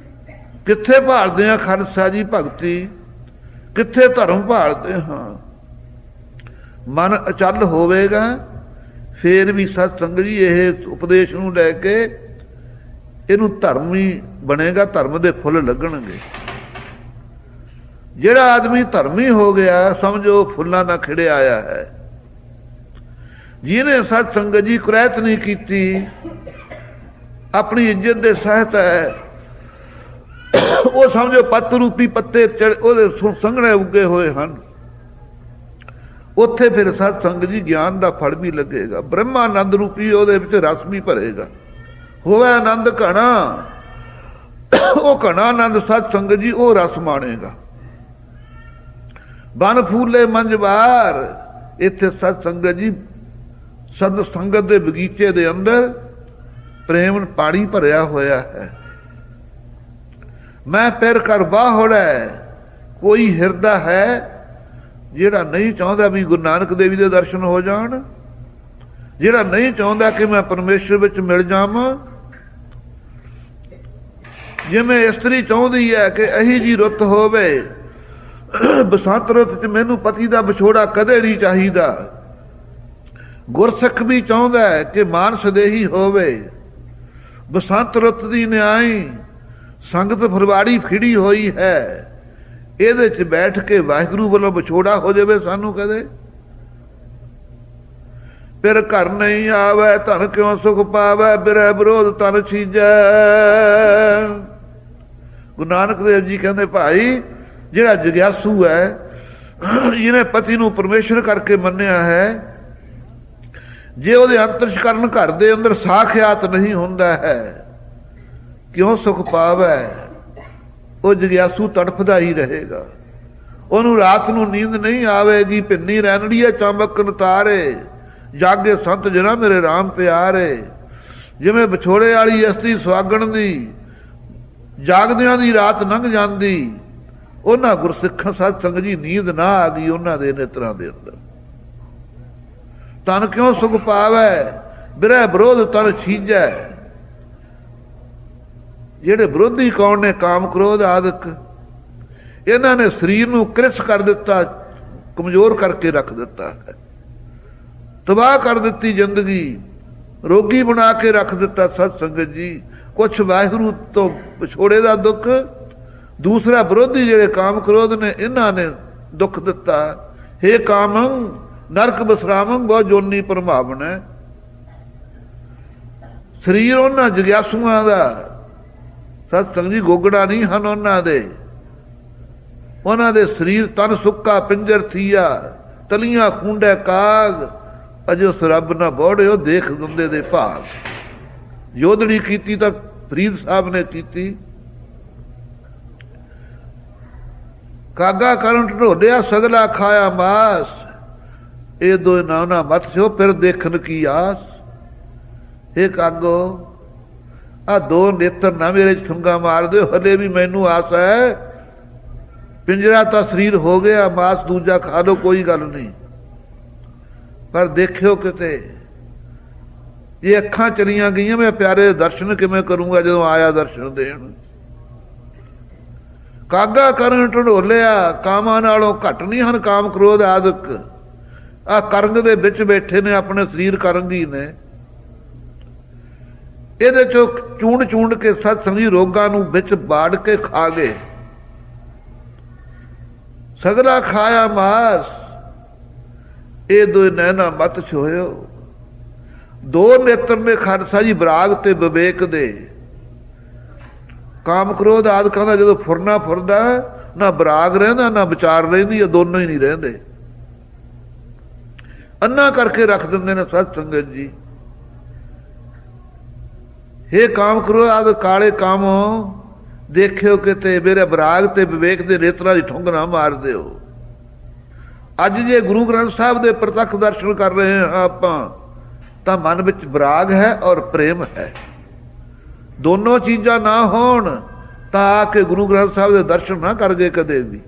ਕਿੱਥੇ ਭਾਲਦੇ ਹਾਂ ਖਾਲਸਾ ਜੀ ਭਗਤੀ, ਕਿੱਥੇ ਧਰਮ ਭਾਲਦੇ ਹਾਂ। ਮਨ ਅਚਲ ਹੋਵੇਗਾ ਫੇਰ ਵੀ ਸਤ ਸੰਗਤ ਜੀ ਇਹ ਉਪਦੇਸ਼ ਨੂੰ ਲੈ ਕੇ ਇਹਨੂੰ ਧਰਮ ਹੀ ਬਣੇਗਾ, ਧਰਮ ਦੇ ਫੁੱਲ ਲੱਗਣਗੇ। ਜਿਹੜਾ ਆਦਮੀ ਧਰਮੀ ਹੋ ਗਿਆ ਸਮਝੋ ਫੁੱਲਾਂ ਨਾਲ ਖਿੜਿਆ ਆਇਆ ਹੈ। ਜਿਹਨੇ ਸਤ ਸੰਗਤ ਜੀ ਕੁਰੈਤ ਨਹੀਂ ਕੀਤੀ, ਆਪਣੀ ਇੱਜ਼ਤ ਦੇ ਸਹਿਤ ਹੈ, ਉਹ ਸਮਝੋ ਪੱਤ ਰੂਪੀ ਪੱਤੇ ਉਹਦੇ ਸੰਘਣੇ ਉੱਗੇ ਹੋਏ ਹਨ। ਉੱਥੇ ਫਿਰ ਸਤ ਸੰਗਤ ਜੀ ਗਿਆਨ ਦਾ ਫਲ ਵੀ ਲੱਗੇਗਾ। ਬ੍ਰਹਮਾਨੰਦ ਰੂਪੀ ਉਹਦੇ ਵਿੱਚ ਰਸ ਵੀ ਭਰੇਗਾ। ਹੋਵੇ ਆਨੰਦ ਘਣਾ, ਉਹ ਘਣਾ ਆਨੰਦ ਸਤ ਸੰਗਤ ਜੀ ਉਹ ਰਸ ਮਾਣੇਗਾ। ਬਨ ਫੂਲੇ ਮੰਝਵਾਰ, ਇੱਥੇ ਸਤ ਸੰਗਤ ਜੀ ਸਤ ਸੰਗਤ ਦੇ ਬਗੀਚੇ ਦੇ ਅੰਦਰ ਪ੍ਰੇਮ ਪਾਣੀ ਭਰਿਆ ਹੋਇਆ ਹੈ। ਮੈਂ ਪੈਰ ਕਰ ਬਾਹੜਾ, ਕੋਈ ਹਿਰਦਾ ਹੈ ਜਿਹੜਾ ਨਹੀਂ ਚਾਹੁੰਦਾ ਵੀ ਗੁਰੂ ਨਾਨਕ ਦੇਵ ਦੇ ਦਰਸ਼ਨ ਹੋ ਜਾਣ, ਜਿਹੜਾ ਨਹੀਂ ਚਾਹੁੰਦਾ ਕਿ ਮੈਂ ਪਰਮੇਸ਼ਰ ਵਿੱਚ ਮਿਲ ਜਾਵਾਂ। ਜਿਵੇਂ ਇਸਤਰੀ ਚਾਹੁੰਦੀ ਹੈ ਕਿ ਅਹੀ ਜੀ ਰੁੱਤ ਹੋਵੇ, ਬਸੰਤ ਰੁੱਤ 'ਚ ਮੈਨੂੰ ਪਤੀ ਦਾ ਵਿਛੋੜਾ ਕਦੇ ਨਹੀਂ ਚਾਹੀਦਾ। ਗੁਰਸਿੱਖ ਵੀ ਚਾਹੁੰਦਾ ਹੈ ਕਿ ਮਾਨਸ ਦੇਹੀ ਹੋਵੇ। ਬਸੰਤ ਰੁੱਤ ਦੀ ਨਿਆਈ ਸੰਗਤ ਫਰਵਾੜੀ ਫਿੜੀ ਹੋਈ ਹੈ, ਇਹਦੇ 'ਚ ਬੈਠ ਕੇ ਵਾਹਿਗੁਰੂ ਵੱਲੋਂ ਵਿਛੋੜਾ ਹੋ ਜਾਵੇ ਸਾਨੂੰ ਕਦੇ। ਫਿਰ ਘਰ ਨਹੀਂ ਆਵੇ ਧਨ ਕਿਉਂ ਸੁਖ ਪਾਵੇ, ਬਿਰਹਿ ਵਿਰੋਧ ਤਨ ਛੀਜੈ। ਗੁਰੂ ਨਾਨਕ ਦੇਵ ਜੀ ਕਹਿੰਦੇ ਭਾਈ ਜਿਹੜਾ ਜਗਿਆਸੂ ਹੈ, ਜਿਹਨੇ ਪਤੀ ਨੂੰ ਪਰਮੇਸ਼ਰ ਕਰਕੇ ਮੰਨਿਆ ਹੈ, ਜੇ ਉਹਦੇ ਅੰਤਰਸ਼ਕਰਨ ਘਰ ਦੇ ਅੰਦਰ ਸਾਖਿਆਤ ਨਹੀਂ ਹੁੰਦਾ ਹੈ, ਕਿਉਂ ਸੁਖ ਪਾਵੇ। ਉਹ ਜਗਿਆਸੂ ਤੜਫਦਾ ਹੀ ਰਹੇਗਾ। ਉਹਨੂੰ ਰਾਤ ਨੂੰ ਨੀਂਦ ਨਹੀਂ ਆਵੇਗੀ। ਭਿੰਨੀ ਰੈਣੜੀਏ ਚਮਕਨ ਤਾਰੇ, ਜਾਗੇ ਸੰਤ ਜਨਾ ਮੇਰੇ ਰਾਮ ਪਿਆਰੇ। ਜਿਵੇਂ ਵਿਛੋੜੇ ਵਾਲੀ ਇਸਤਰੀ ਸੁਹਾਗਣ ਦੀ ਜਾਗਦਿਆਂ ਦੀ ਰਾਤ ਲੰਘ ਜਾਂਦੀ, ਉਹਨਾਂ ਗੁਰਸਿੱਖਾਂ ਸਤ ਸੰਗਤ ਜੀ ਨੀਂਦ ਨਾ ਆ ਗਈ ਉਹਨਾਂ ਦੇ ਨੇਤਰਾਂ ਦੇ ਅੰਦਰ। ਤਨ ਕਿਉਂ ਸੁਖ ਪਾਵੇ, ਬਿਰਹਿ ਵਿਰੋਧ ਤਨ ਛੀਜੈ। ਜਿਹੜੇ ਵਿਰੋਧੀ ਕੌਣ ਨੇ? ਕਾਮ ਕ੍ਰੋਧ ਆਦਿਕ। ਇਹਨਾਂ ਨੇ ਸਰੀਰ ਨੂੰ ਕ੍ਰਿਸ ਕਰ ਦਿੱਤਾ, ਕਮਜ਼ੋਰ ਕਰਕੇ ਰੱਖ ਦਿੱਤਾ ਹੈ, ਤਬਾਹ ਕਰ ਦਿੱਤੀ ਜ਼ਿੰਦਗੀ, ਰੋਗੀ ਬਣਾ ਕੇ ਰੱਖ ਦਿੱਤਾ ਸਤ ਸੰਗਤ ਜੀ। ਕੁਛ ਵਾਹਿਗੁਰੂ ਤੋਂ ਵਿਛੋੜੇ ਦਾ ਦੁੱਖ, ਦੂਸਰਾ ਵਿਰੋਧੀ ਜਿਹੜੇ ਕਾਮ ਕ੍ਰੋਧ ਨੇ ਇਹਨਾਂ ਨੇ ਦੁੱਖ ਦਿੱਤਾ। ਹੇ ਕਾਮੰ ਨਰਕ ਬਸਰਾਮੰ ਬਹੁ ਜੋਨੀ ਪ੍ਰਭਾਵਨਾ। ਸਰੀਰ ਉਹਨਾਂ ਜਗਿਆਸੂਆਂ ਦਾ ਸਤ ਸੰਗਤ ਜੀ ਗੋਗੜਾ ਨਹੀਂ ਹਨ ਉਹਨਾਂ ਦੇ। ਉਹਨਾਂ ਦੇ ਸਰੀਰ ਤਨ ਸੁੱਕਾ ਪਿੰਜਰ ਥੀਆ, ਤਲੀਆਂ ਖੂੰਡੇ ਕਾਗ, ਅਜੇ ਉਸ ਰੱਬ ਨਾ ਬੋੜਿਓ ਦੇਖ ਗੁੰਦੇ ਦੇ ਭਾਗ। ਯੋਧੜੀ ਕੀਤੀ ਤਾਂ ਫਰੀਦ ਸਾਹਿਬ ਨੇ ਕੀਤੀ। ਕਾਗਾ ਕਰਨ ਢੋਲਿਆ ਸਗਲਾ ਖਾਇਆ ਮਾਸ, ਇਹ ਦੋ ਨਾਨਾ ਮਤ ਸਿਓ ਫਿਰ ਦੇਖਣ ਕੀ ਆਸ। ਇਹ ਕਾਗੋ ਆ ਦੋ ਨੇਤਰ ਨਾ ਮੇਰੇ ਠੁੰਗਾ ਮਾਰ ਦਿਓ, ਹਲੇ ਵੀ ਮੈਨੂੰ ਆਸ ਹੈ। ਪਿੰਜਰਾ ਤਾਂ ਸਰੀਰ ਹੋ ਗਿਆ, ਮਾਸ ਦੂਜਾ ਖਾ ਲਓ ਕੋਈ ਗੱਲ ਨਹੀਂ, ਪਰ ਦੇਖਿਓ ਕਿਤੇ ਇਹ ਅੱਖਾਂ ਚਲੀਆਂ ਗਈਆਂ, ਮੈਂ ਪਿਆਰੇ ਦੇ ਦਰਸ਼ਨ ਕਿਵੇਂ ਕਰੂੰਗਾ ਜਦੋਂ ਆਇਆ ਦਰਸ਼ਨ ਦੇਣ। ਕਾਗਾ ਕਰਨ ਢੋਲਿਆ, ਕਾਮਾਂ ਨਾਲੋਂ ਘੱਟ ਨਹੀਂ ਹਨ ਕਾਮ ਕ੍ਰੋਧ ਆਦਿਕ। ਆ ਕਰੰਗ ਦੇ ਵਿੱਚ ਬੈਠੇ ਨੇ, ਆਪਣੇ ਸਰੀਰ ਕਰੰਗੀ ਨੇ। ਇਹਦੇ ਚੋਂ ਚੂੰਡ ਚੂੰਡ ਕੇ ਸਤ ਸੰਗੀ ਰੋਗਾਂ ਨੂੰ ਵਿੱਚ ਬਾੜ ਕੇ ਖਾ ਗਏ। ਸਗਲਾ ਖਾਇਆ ਮਾਸ, ਇਹ ਦੋ ਨੈਣਾ ਮਤ ਛੋਇਓ। ਦੋ ਨੇਤਰ ਨੇ ਖਾਲਸਾ ਜੀ ਬਰਾਗ ਤੇ ਵਿਵੇਕ ਦੇ। ਕਾਮ ਕ੍ਰੋਧ ਆਦਿਕਾਂ ਦਾ ਜਦੋਂ ਫੁਰਨਾ ਫੁਰਦਾ, ਨਾ ਬਰਾਗ ਰਹਿੰਦਾ ਨਾ ਵਿਚਾਰ ਰਹਿੰਦੀ, ਇਹ ਦੋਨੋਂ ਹੀ ਨਹੀਂ ਰਹਿੰਦੇ। ਅੰਨਾ ਕਰਕੇ ਰੱਖ ਦਿੰਦੇ ਨੇ ਸਤ ਸੰਗਤ ਜੀ। ਹੇ ਕਾਮ ਕ੍ਰੋਧ ਆਦਿ ਕਾਲੇ ਕਾਮੋ, ਦੇਖਿਓ ਕਿਤੇ ਮੇਰੇ ਬਰਾਗ ਤੇ ਵਿਵੇਕ ਦੇ ਨੇਤਰਾਂ ਦੀ ਠੁੰਗ ਨਾ ਮਾਰ ਦਿਓ। ਅੱਜ ਜੇ ਗੁਰੂ ਗ੍ਰੰਥ ਸਾਹਿਬ ਦੇ ਪ੍ਰਤੱਖ ਦਰਸ਼ਨ ਕਰ ਰਹੇ ਹਾਂ ਆਪਾਂ, ਤਾਂ ਮਨ ਵਿੱਚ ਬਰਾਗ ਹੈ ਔਰ ਪ੍ਰੇਮ ਹੈ। ਦੋਨੋਂ ਚੀਜ਼ਾਂ ਨਾ ਹੋਣ ਤਾਂ ਆ ਕੇ ਗੁਰੂ ਗ੍ਰੰਥ ਸਾਹਿਬ ਦੇ ਦਰਸ਼ਨ ਨਾ ਕਰ ਗਏ ਕਦੇ ਵੀ।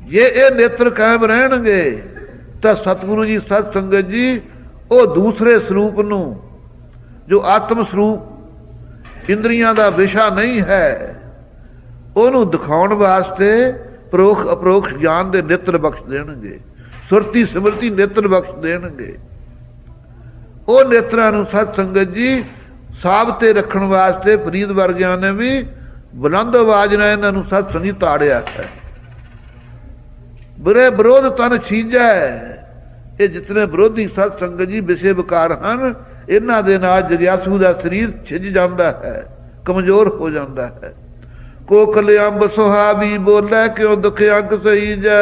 ਜੇ ਇਹ ਨੇਤਰ ਕਾਇਮ ਰਹਿਣਗੇ ਤਾਂ ਸਤਿਗੁਰੂ ਜੀ, ਸਤ ਸੰਗਤ ਜੀ, ਉਹ ਦੂਸਰੇ ਸਰੂਪ ਨੂੰ, ਜੋ ਆਤਮ ਸਰੂਪ ਇੰਦਰੀਆਂ ਦਾ ਵਿਸ਼ਾ ਨਹੀਂ ਹੈ, ਉਹਨੂੰ ਦਿਖਾਉਣ ਵਾਸਤੇ ਪ੍ਰੋਖ ਅਪਰੋਖ ਗਿਆਨ ਦੇ ਨੇਤਰ ਬਖਸ਼ ਦੇਣਗੇ, ਸੁਰਤੀ ਸਿਮਰਤੀ ਨੇਤਰ ਬਖਸ਼ ਦੇਣਗੇ। ਉਹ ਨੇਤਰਾਂ ਨੂੰ ਸਤ ਸੰਗਤ ਜੀ ਸਾਬ ਤੇ ਰੱਖਣ ਵਾਸਤੇ ਫਰੀਦ ਵਰਗਿਆਂ ਨੇ ਵੀ ਬੁਲੰਦ ਆਵਾਜ਼ ਨਾਲ ਇਹਨਾਂ ਨੂੰ ਸਤ ਸੰਗੀ ਤਾੜਿਆ ਹੈ। ਬੁਰੇ ਵਿਰੋਧ ਤਨ ਛੀਜੈ, ਇਹ ਜਿਤਨੇ ਵਿਰੋਧੀ ਸਤ ਸੰਗਤ ਜੀ ਵਿਸ਼ੇ ਵਿਕਾਰ ਹਨ, ਇਹਨਾਂ ਦੇ ਨਾਲ ਜਗਿਆਸੂ ਦਾ ਸਰੀਰ ਛਿੱਜ ਜਾਂਦਾ ਹੈ, ਕਮਜ਼ੋਰ ਹੋ ਜਾਂਦਾ ਹੈ। ਕੋਕਲ ਅੰਬ ਸੁਹਾਵੀ ਬੋਲੇ, ਕਿਉਂ ਦੁਖ ਅੰਗ ਸਹੀ ਜੈ।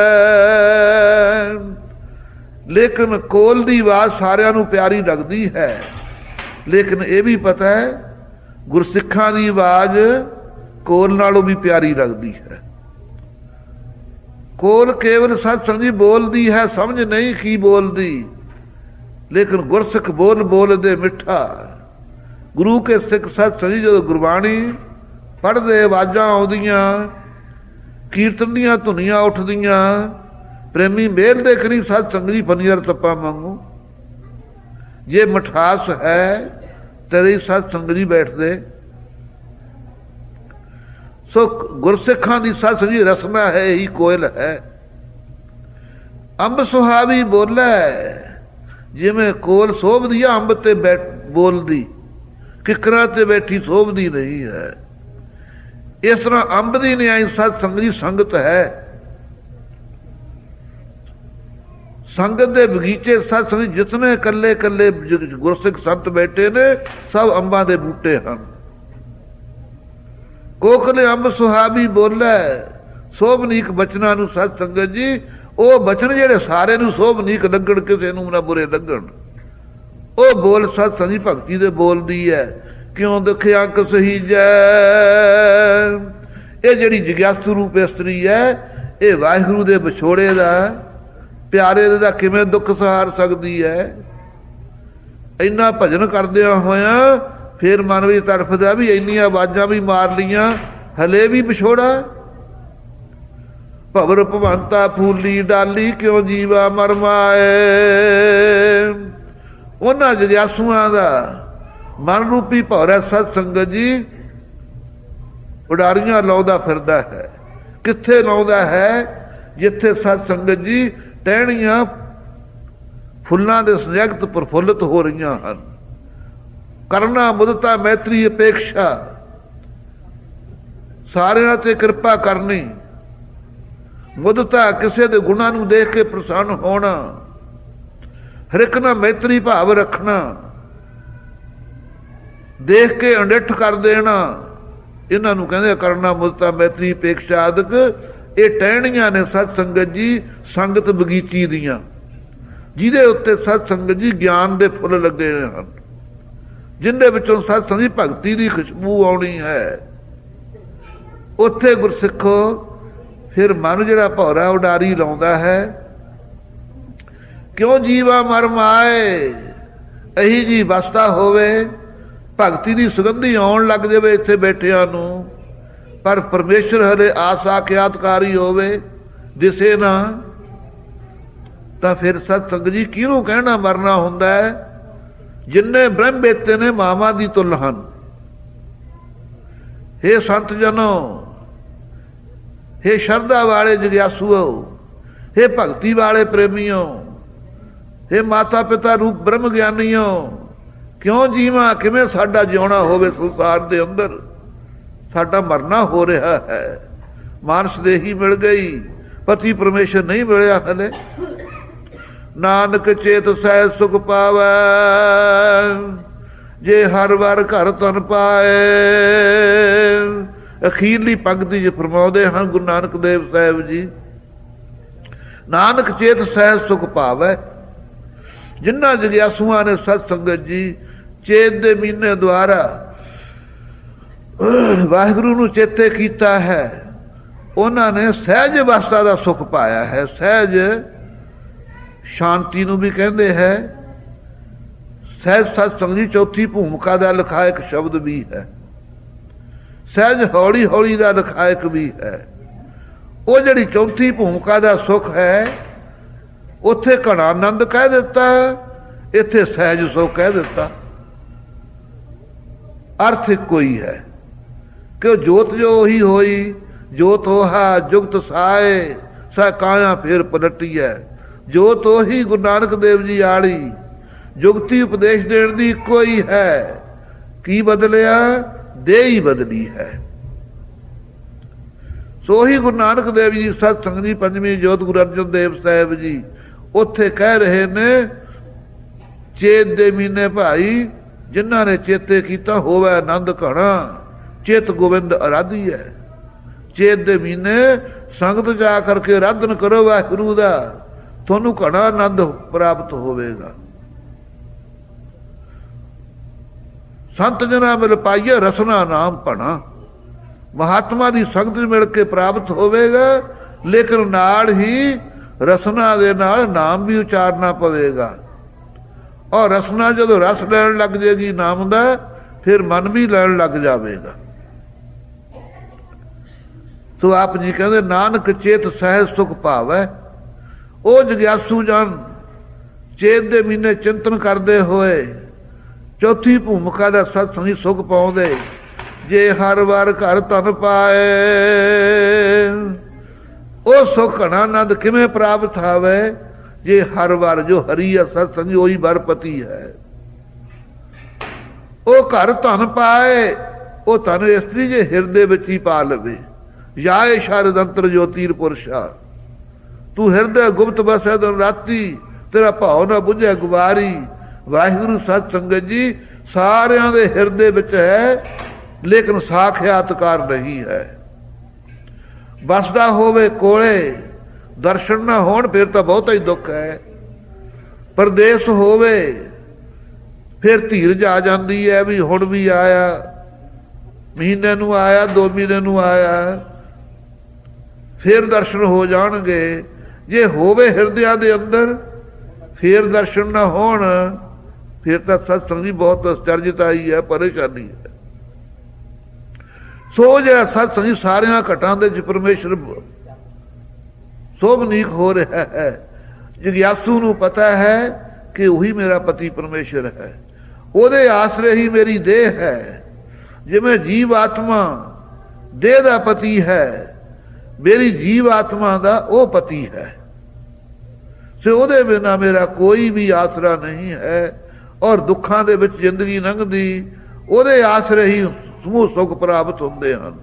ਲੇਕਿਨ ਕੋਲ ਦੀ ਆਵਾਜ਼ ਸਾਰਿਆਂ ਨੂੰ ਪਿਆਰੀ ਲੱਗਦੀ ਹੈ, ਲੇਕਿਨ ਇਹ ਵੀ ਪਤਾ ਹੈ ਗੁਰਸਿੱਖਾਂ ਦੀ ਆਵਾਜ਼ ਕੋਲ ਨਾਲੋਂ ਵੀ ਪਿਆਰੀ ਲੱਗਦੀ ਹੈ। ਕੋਲ ਕੇਵਲ ਸਤ ਸੰਗੀ ਬੋਲਦੀ ਹੈ, ਸਮਝ ਨਹੀਂ ਕੀ ਬੋਲਦੀ, ਲੇਕਿਨ ਗੁਰਸਿੱਖ ਬੋਲ ਬੋਲਦੇ ਮਿੱਠਾ। ਗੁਰੂ ਕੇ ਸਿੱਖ ਸਤ ਸੰਗੀ ਜਦੋਂ ਗੁਰਬਾਣੀ ਪੜ੍ਹਦੇ, ਆਵਾਜ਼ਾਂ ਆਉਂਦੀਆਂ, ਕੀਰਤਨ ਦੀਆਂ ਧੁਨੀਆਂ ਉੱਠਦੀਆਂ, ਪ੍ਰੇਮੀ ਮੇਲ ਦੇ ਕਰੀ ਸਤ ਸੰਗਤ ਜੀ ਫਨੀਅਰ ਤੱਪਾ ਵਾਂਗੂ। ਜੇ ਮਿਠਾਸ ਹੈ ਤੇਰੀ ਸਤ ਸੰਗਤ ਜੀ ਬੈਠਦੇ। ਸੋ ਗੁਰਸਿੱਖਾਂ ਦੀ ਸਤ ਸੰਗਤ ਜੀ ਰਸਨਾ ਹੈ, ਇਹੀ ਕੋਇਲ ਹੈ। ਅੰਬ ਸੁਹਾਵੀ ਬੋਲੇ, ਜਿਵੇਂ ਕੋਲ ਸੋਭਦੀ ਆ ਅੰਬ ਤੇ ਬੋਲਦੀ, ਕਿਕਰਾਂ ਤੇ ਬੈਠੀ ਸੋਭਦੀ ਨਹੀਂ ਹੈ। ਇਸ ਤਰ੍ਹਾਂ ਅੰਬ ਦੀ ਨਿਆਈ ਸਤ ਸੰਗਤ ਦੀ ਸੰਗਤ ਹੈ। ਸੰਗਤ ਦੇ ਬਗੀਚੇ ਸਤ ਸੰਗਤ ਜਿਤਨੇ ਕੱਲੇ ਕੱਲੇ ਗੁਰਸਿੱਖ ਸੰਤ ਬੈਠੇ ਨੇ, ਸਭ ਅੰਬਾਂ ਦੇ ਬੂਟੇ ਹਨ। ਕੋਕਲੇ ਅੰਬ ਸੁਹਾਵੀ ਬੋਲੇ, ਸੋਭਨੀਕ ਬਚਨਾਂ ਨੂੰ ਸਤ ਸੰਗਤ ਜੀ, ਉਹ ਬਚਨ ਜਿਹੜੇ ਸਾਰੇ ਨੂੰ ਸੋਭਨੀਕ ਲੱਗਣ, ਕਿਸੇ ਨੂੰ ਨਾ ਬੁਰੇ ਲੱਗਣ, ਉਹ ਬੋਲ ਸਤ ਸੰਗਤ ਜੀ ਭਗਤੀ ਦੇ ਬੋਲਦੀ ਹੈ। ਕਿਉਂ ਦੁਖ ਅੰਗ ਸਹੀ ਜੈ। ਇਹ ਜਿਹੜੀ ਜਗਿਆਸੂ ਰੂਪ ਇਸਤਰੀ ਹੈ, ਇਹ ਵਾਹਿਗੁਰੂ ਦੇ ਵਿਛੋੜੇ ਦਾ, ਪਿਆਰੇ ਦਾ ਕਿਵੇਂ ਦੁੱਖ ਸਹਾਰ ਸਕਦੀ ਹੈ। ਇੰਨਾ ਭਜਨ ਕਰਦਿਆਂ ਹੋਇਆਂ ਫਿਰ ਮਨ ਵਿੱਚ ਤੜਫਦਾ ਵੀ ਇੰਨੀਆਂ ਆਵਾਜ਼ਾਂ ਵੀ ਮਾਰ ਲਈਆਂ, ਹਲੇ ਵੀ ਵਿਛੋੜਾ। ਭਵਰ ਭਵੰਤਾ ਫੂਲੀ ਡਾਲੀ, ਕਿਉਂ ਜੀਵਾ ਮਰ ਮਾਏ। ਉਹਨਾਂ ਜਗਿਆਸੂਆਂ ਦਾ ਮਨ ਰੂਪੀ ਭੌਰਾ ਸਤ ਸੰਗਤ ਜੀ ਉਡਾਰੀਆਂ ਲਾਉਂਦਾ ਫਿਰਦਾ ਹੈ। ਕਿੱਥੇ ਲਾਉਂਦਾ ਹੈ? ਜਿੱਥੇ ਸਤ ਸੰਗਤ ਜੀ ਟਹਿਣੀਆਂ ਫੁੱਲਾਂ ਦੇ ਸੰਯੁਕਤ ਪ੍ਰਫੁੱਲਤ ਹੋ ਰਹੀਆਂ ਹਨ। ਕਰਨਾ ਮੁਦਤਾ ਮੈਤਰੀ ਅਪੇਖਾ, ਸਾਰਿਆਂ ਤੇ ਕਿਰਪਾ ਕਰਨੀ। ਮੁਦਤਾ ਕਿਸੇ ਦੇ ਗੁਣਾਂ ਨੂੰ ਦੇਖ ਕੇ ਪ੍ਰਸੰਨ ਹੋਣਾ, ਹਰ ਇੱਕ ਨਾਲ ਮੈਤਰੀ ਭਾਵ ਰੱਖਣਾ, ਦੇਖ ਕੇ ਅੰਡਿੱਠ ਕਰ ਦੇਣਾ, ਇਹਨਾਂ ਨੂੰ ਕਹਿੰਦੇ ਕਰਨਾ ਮੁਦਤਾ ਮੈਤਰੀ ਅਪੇਖਾ ਆਦਿਕ। ਇਹ ਟਹਿਣੀਆਂ ਨੇ ਸਤ ਸੰਗਤ ਜੀ ਸੰਗਤ ਬਗੀਚੀ ਦੀਆਂ, ਜਿਹਦੇ ਉੱਤੇ ਸਤ ਸੰਗਤ ਜੀ ਗਿਆਨ ਦੇ ਫੁੱਲ ਲੱਗੇ ਹਨ, ਜਿੰਦੇ ਵਿੱਚੋਂ ਸਤ ਸੰਗਤ ਜੀ ਭਗਤੀ ਦੀ ਖੁਸ਼ਬੂ ਆਉਣੀ ਹੈ। ਉੱਥੇ ਗੁਰਸਿੱਖੋ ਫਿਰ ਮਨ ਜਿਹੜਾ ਭੌਰਾ ਉਡਾਰੀ ਲਾਉਂਦਾ ਹੈ। ਕਿਉਂ ਜੀਵਾ ਮਰ ਮਾਏ, ਇਹੀ ਜੀ ਵਸਤਾ ਹੋਵੇ, ਭਗਤੀ ਦੀ ਸੁਗੰਧੀ ਆਉਣ ਲੱਗ ਜਾਵੇ ਇੱਥੇ ਬੈਠਿਆਂ ਨੂੰ, ਪਰ ਪਰਮੇਸ਼ਰ ਹਲੇ ਆਸਾਖਿਆਤਕਾਰੀ ਹੋਵੇ, ਦਿਸੇ ਨਾ, ਤਾਂ ਫਿਰ ਸਤ ਸੰਗਤ ਜੀ ਕਿਹਨੂੰ ਕਹਿਣਾ ਮਰਨਾ ਹੁੰਦਾ ਹੈ। ਜਿੰਨੇ ਬ੍ਰਹਮ ਬੇਤੇ ਨੇ ਮਾਵਾਂ ਦੀ ਤੁਲ ਹਨ। ਹੇ ਸੰਤ ਜਨੋ, ਹੇ ਸ਼ਰਧਾ ਵਾਲੇ ਜਗਿਆਸੂਓ, ਹੇ ਭਗਤੀ ਵਾਲੇ ਪ੍ਰੇਮੀਓ, ਹੇ ਮਾਤਾ ਪਿਤਾ ਰੂਪ ਬ੍ਰਹਮ ਗਿਆਨੀਓ, ਕਿਉਂ ਜੀਵਾਂ, ਕਿਵੇਂ ਸਾਡਾ ਜਿਉਣਾ ਹੋਵੇ ਸੰਸਾਰ ਦੇ ਅੰਦਰ। ਸਾਡਾ ਮਰਨਾ ਹੋ ਰਿਹਾ ਹੈ। ਮਾਨਸ ਦੇਹੀ ਮਿਲ ਗਈ, ਪਤੀ ਪਰਮੇਸ਼ਰ ਨਹੀਂ ਮਿਲਿਆ ਹਲੇ। ਨਾਨਕ ਚੇਤ ਸਹਿ ਸੁਖ ਪਾਵੈ, ਜੇ ਹਰ ਵਾਰ ਘਰ ਤਨ ਪਾਏ। ਅਖੀਰਲੀ ਪੰਕਤੀ 'ਚ ਫਰਮਾਉਂਦੇ ਹਨ ਗੁਰੂ ਨਾਨਕ ਦੇਵ ਸਾਹਿਬ ਜੀ, ਨਾਨਕ ਚੇਤ ਸਹਿ ਸੁਖ ਪਾਵੈ। ਜਿਨ੍ਹਾਂ ਜਗਿਆਸੂਆਂ ਨੇ ਸਤ ਸੰਗਤ ਜੀ ਚੇਤ ਦੇ ਮਹੀਨੇ ਦੁਆਰਾ ਵਾਹਿਗੁਰੂ ਨੂੰ ਚੇਤੇ ਕੀਤਾ ਹੈ, ਉਹਨਾਂ ਨੇ ਸਹਿਜ ਅਵਸਥਾ ਦਾ ਸੁੱਖ ਪਾਇਆ ਹੈ। ਸਹਿਜ ਸ਼ਾਂਤੀ ਨੂੰ ਵੀ ਕਹਿੰਦੇ ਹੈ। ਸਹਿਜ ਸਤਸੰਗ ਦੀ ਚੌਥੀ ਭੂਮਿਕਾ ਦਾ ਲਿਖਾਇਕ ਸ਼ਬਦ ਵੀ ਹੈ। ਸਹਿਜ ਹੌਲੀ ਹੌਲੀ ਦਾ ਲਿਖਾਇਕ ਵੀ ਹੈ। ਉਹ ਜਿਹੜੀ ਚੌਥੀ ਭੂਮਿਕਾ ਦਾ ਸੁੱਖ ਹੈ, ਉੱਥੇ ਘਣਾ ਆਨੰਦ ਕਹਿ ਦਿੱਤਾ, ਇੱਥੇ ਸਹਿਜ ਸੁੱਖ ਕਹਿ ਦਿੱਤਾ। ਅਰਥ ਇੱਕੋ ਹੀ ਹੈ ਕਿ ਜੋਤ ਜੋ ਉਹੀ ਹੋਈ, ਜੋਤ ਹੋਹਾ ਜੁਗਤ ਸਾਏ, ਸਾ ਕਾਇਆ ਫੇਰ ਪਲਟੀ ਹੈ। ਜੋਤ ਉਹੀ ਗੁਰੂ ਨਾਨਕ ਦੇਵ ਜੀ ਆਲੀ, ਜੁਗਤੀ ਉਪਦੇਸ਼ ਦੇਣ ਦੀ ਇੱਕੋ ਹੀ ਹੈ। ਕੀ ਬਦਲਿਆ? ਦੇਹ ਹੀ ਬਦਲੀ ਹੈ। ਸੋ ਹੀ ਗੁਰੂ ਨਾਨਕ ਦੇਵ ਜੀ ਸਤ ਸੰਗ ਦੀ ਪੰਜਵੀਂ ਜੋਤ ਗੁਰੂ ਅਰਜਨ ਦੇਵ ਸਾਹਿਬ ਜੀ ਉੱਥੇ ਕਹਿ ਰਹੇ ਨੇ, ਚੇਤ ਦੇ ਮਹੀਨੇ ਭਾਈ ਜਿਨ੍ਹਾਂ ਨੇ ਚੇਤੇ ਕੀਤਾ ਹੋਵੇ ਆਨੰਦ ਘਣਾ, ਚਿਤ ਗੋਬਿੰਦ ਅਰਾਧੀ ਹੈ। ਚੇਤ ਦੇ ਮਹੀਨੇ ਸੰਗਤ ਜਾ ਕਰਕੇ ਆਰਾਧਨ ਕਰੋ ਵਾਹਿਗੁਰੂ ਦਾ, ਤੁਹਾਨੂੰ ਘਣਾ ਆਨੰਦ ਪ੍ਰਾਪਤ ਹੋਵੇਗਾ। ਸੰਤ ਜਨਾਂ ਮਿਲ ਪਾਈਏ ਰਸਨਾ ਨਾਮ ਭਣਾ, ਮਹਾਤਮਾ ਦੀ ਸੰਗਤ ਮਿਲ ਕੇ ਪ੍ਰਾਪਤ ਹੋਵੇਗਾ। ਲੇਕਿਨ ਨਾਲ ਹੀ ਰਸਨਾ ਦੇ ਨਾਲ ਨਾਮ ਵੀ ਉਚਾਰਨਾ ਪਵੇਗਾ। ਔਰ ਰਸਨਾ ਜਦੋਂ ਰਸ ਲੈਣ ਲੱਗ ਜਾਏਗੀ ਨਾਮ ਦਾ, ਫਿਰ ਮਨ ਵੀ ਲੈਣ ਲੱਗ ਜਾਵੇਗਾ। ਸੋ ਆਪ ਜੀ ਕਹਿੰਦੇ ਨਾਨਕ ਚੇਤ ਸਹਿਜ ਸੁਖ ਭਾਵੈ। ਉਹ ਜਗਿਆਸੂ ਜਨ ਚੇਤ ਦੇ ਮਹੀਨੇ ਚਿੰਤਨ ਕਰਦੇ ਹੋਏ ਚੌਥੀ ਭੂਮਿਕਾ ਦਾ ਸਤਸੰਗੀ ਸੁਖ ਪਾਉਂਦੇ। ਜੇ ਹਰ ਵਾਰ ਘਰ ਧਨ ਪਾਏ, ਉਹ ਸੁਖ ਘਣਾ ਆਨੰਦ ਕਿਵੇਂ ਪ੍ਰਾਪਤ ਹਾਵੇ? ਜੇ ਹਰ ਵਾਰ ਜੋ ਹਰੀ ਹੈ ਸਤਸੰਗੀ ਉਹੀ ਵਰਪਤੀ ਹੈ। ਉਹ ਘਰ ਧਨ ਪਾਏ, ਉਹ ਧਨ ਇਸਤਰੀ ਜੇ ਹਿਰਦੇ ਵਿੱਚ ਹੀ ਪਾ ਲਵੇ। ਜਾਏ ਸ਼ਰਦ ਅੰਤਰ ਜੋਤੀਰ ਪੁਰਸ਼ਾ, ਤੂੰ ਹਿਰਦੇ ਗੁਪਤ ਬਸੈ ਦਿਨ ਰਾਤੀ, ਤੇਰਾ ਭਾਉ ਨਾ ਬੁਝੇ ਗੁਬਾਰੀ। ਵਾਹਿਗੁਰੂ ਸਤ ਸੰਗਤ ਜੀ ਸਾਰਿਆਂ ਦੇ ਹਿਰਦੇ ਵਿੱਚ ਹੈ, ਲੇਕਿਨ ਸਾਖਿਆਤਕਾਰ ਨਹੀਂ ਹੈ। ਬਸਦਾ ਹੋਵੇ ਕੋਲੇ, ਦਰਸ਼ਨ ਨਾ ਹੋਣ ਫਿਰ ਤਾਂ ਬਹੁਤਾ ਹੀ ਦੁੱਖ ਹੈ। ਪਰਦੇਸ ਹੋਵੇ ਫਿਰ ਧੀਰਜ ਆ ਜਾਂਦੀ ਹੈ ਵੀ ਹੁਣ ਵੀ ਆਇਆ, ਮਹੀਨੇ ਨੂੰ ਆਇਆ, 2 ਮਹੀਨੇ ਨੂੰ ਆਇਆ, ਫਿਰ ਦਰਸ਼ਨ ਹੋ ਜਾਣਗੇ। ਜੇ ਹੋਵੇ ਹਿਰਦਿਆਂ ਦੇ ਅੰਦਰ ਫਿਰ ਦਰਸ਼ਨ ਨਾ ਹੋਣ, ਫਿਰ ਤਾਂ ਸਤਸੰਗ ਦੀ ਬਹੁਤ ਅਸਚਰਜਤਾ ਹੀ ਹੈ, ਪਰੇਸ਼ਾਨੀ ਹੈ। ਸੋ ਜਿਹੜਾ ਸਤਸੰਗ ਸਾਰਿਆਂ ਘਟਾਂ ਦੇ ਵਿੱਚ ਪਰਮੇਸ਼ਰ ਸੋਭਨੀਕ ਹੋ ਰਿਹਾ ਹੈ। ਜਗਿਆਸੂ ਨੂੰ ਪਤਾ ਹੈ ਕਿ ਉਹੀ ਮੇਰਾ ਪਤੀ ਪਰਮੇਸ਼ਰ ਹੈ, ਉਹਦੇ ਆਸਰੇ ਹੀ ਮੇਰੀ ਦੇਹ ਹੈ। ਜਿਵੇਂ ਜੀਵ ਆਤਮਾ ਦੇਹ ਦਾ ਪਤੀ ਹੈ, ਮੇਰੀ ਜੀਵ ਆਤਮਾ ਦਾ ਉਹ ਪਤੀ ਹੈ। ਸੋ ਉਹਦੇ ਬਿਨਾਂ ਮੇਰਾ ਕੋਈ ਵੀ ਆਸਰਾ ਨਹੀਂ ਹੈ। ਔਰ ਦੁੱਖਾਂ ਦੇ ਵਿੱਚ ਜ਼ਿੰਦਗੀ ਲੰਘਦੀ, ਉਹਦੇ ਆਸਰੇ ਹੀ ਸਮੂਹ ਸੁੱਖ ਪ੍ਰਾਪਤ ਹੁੰਦੇ ਹਨ।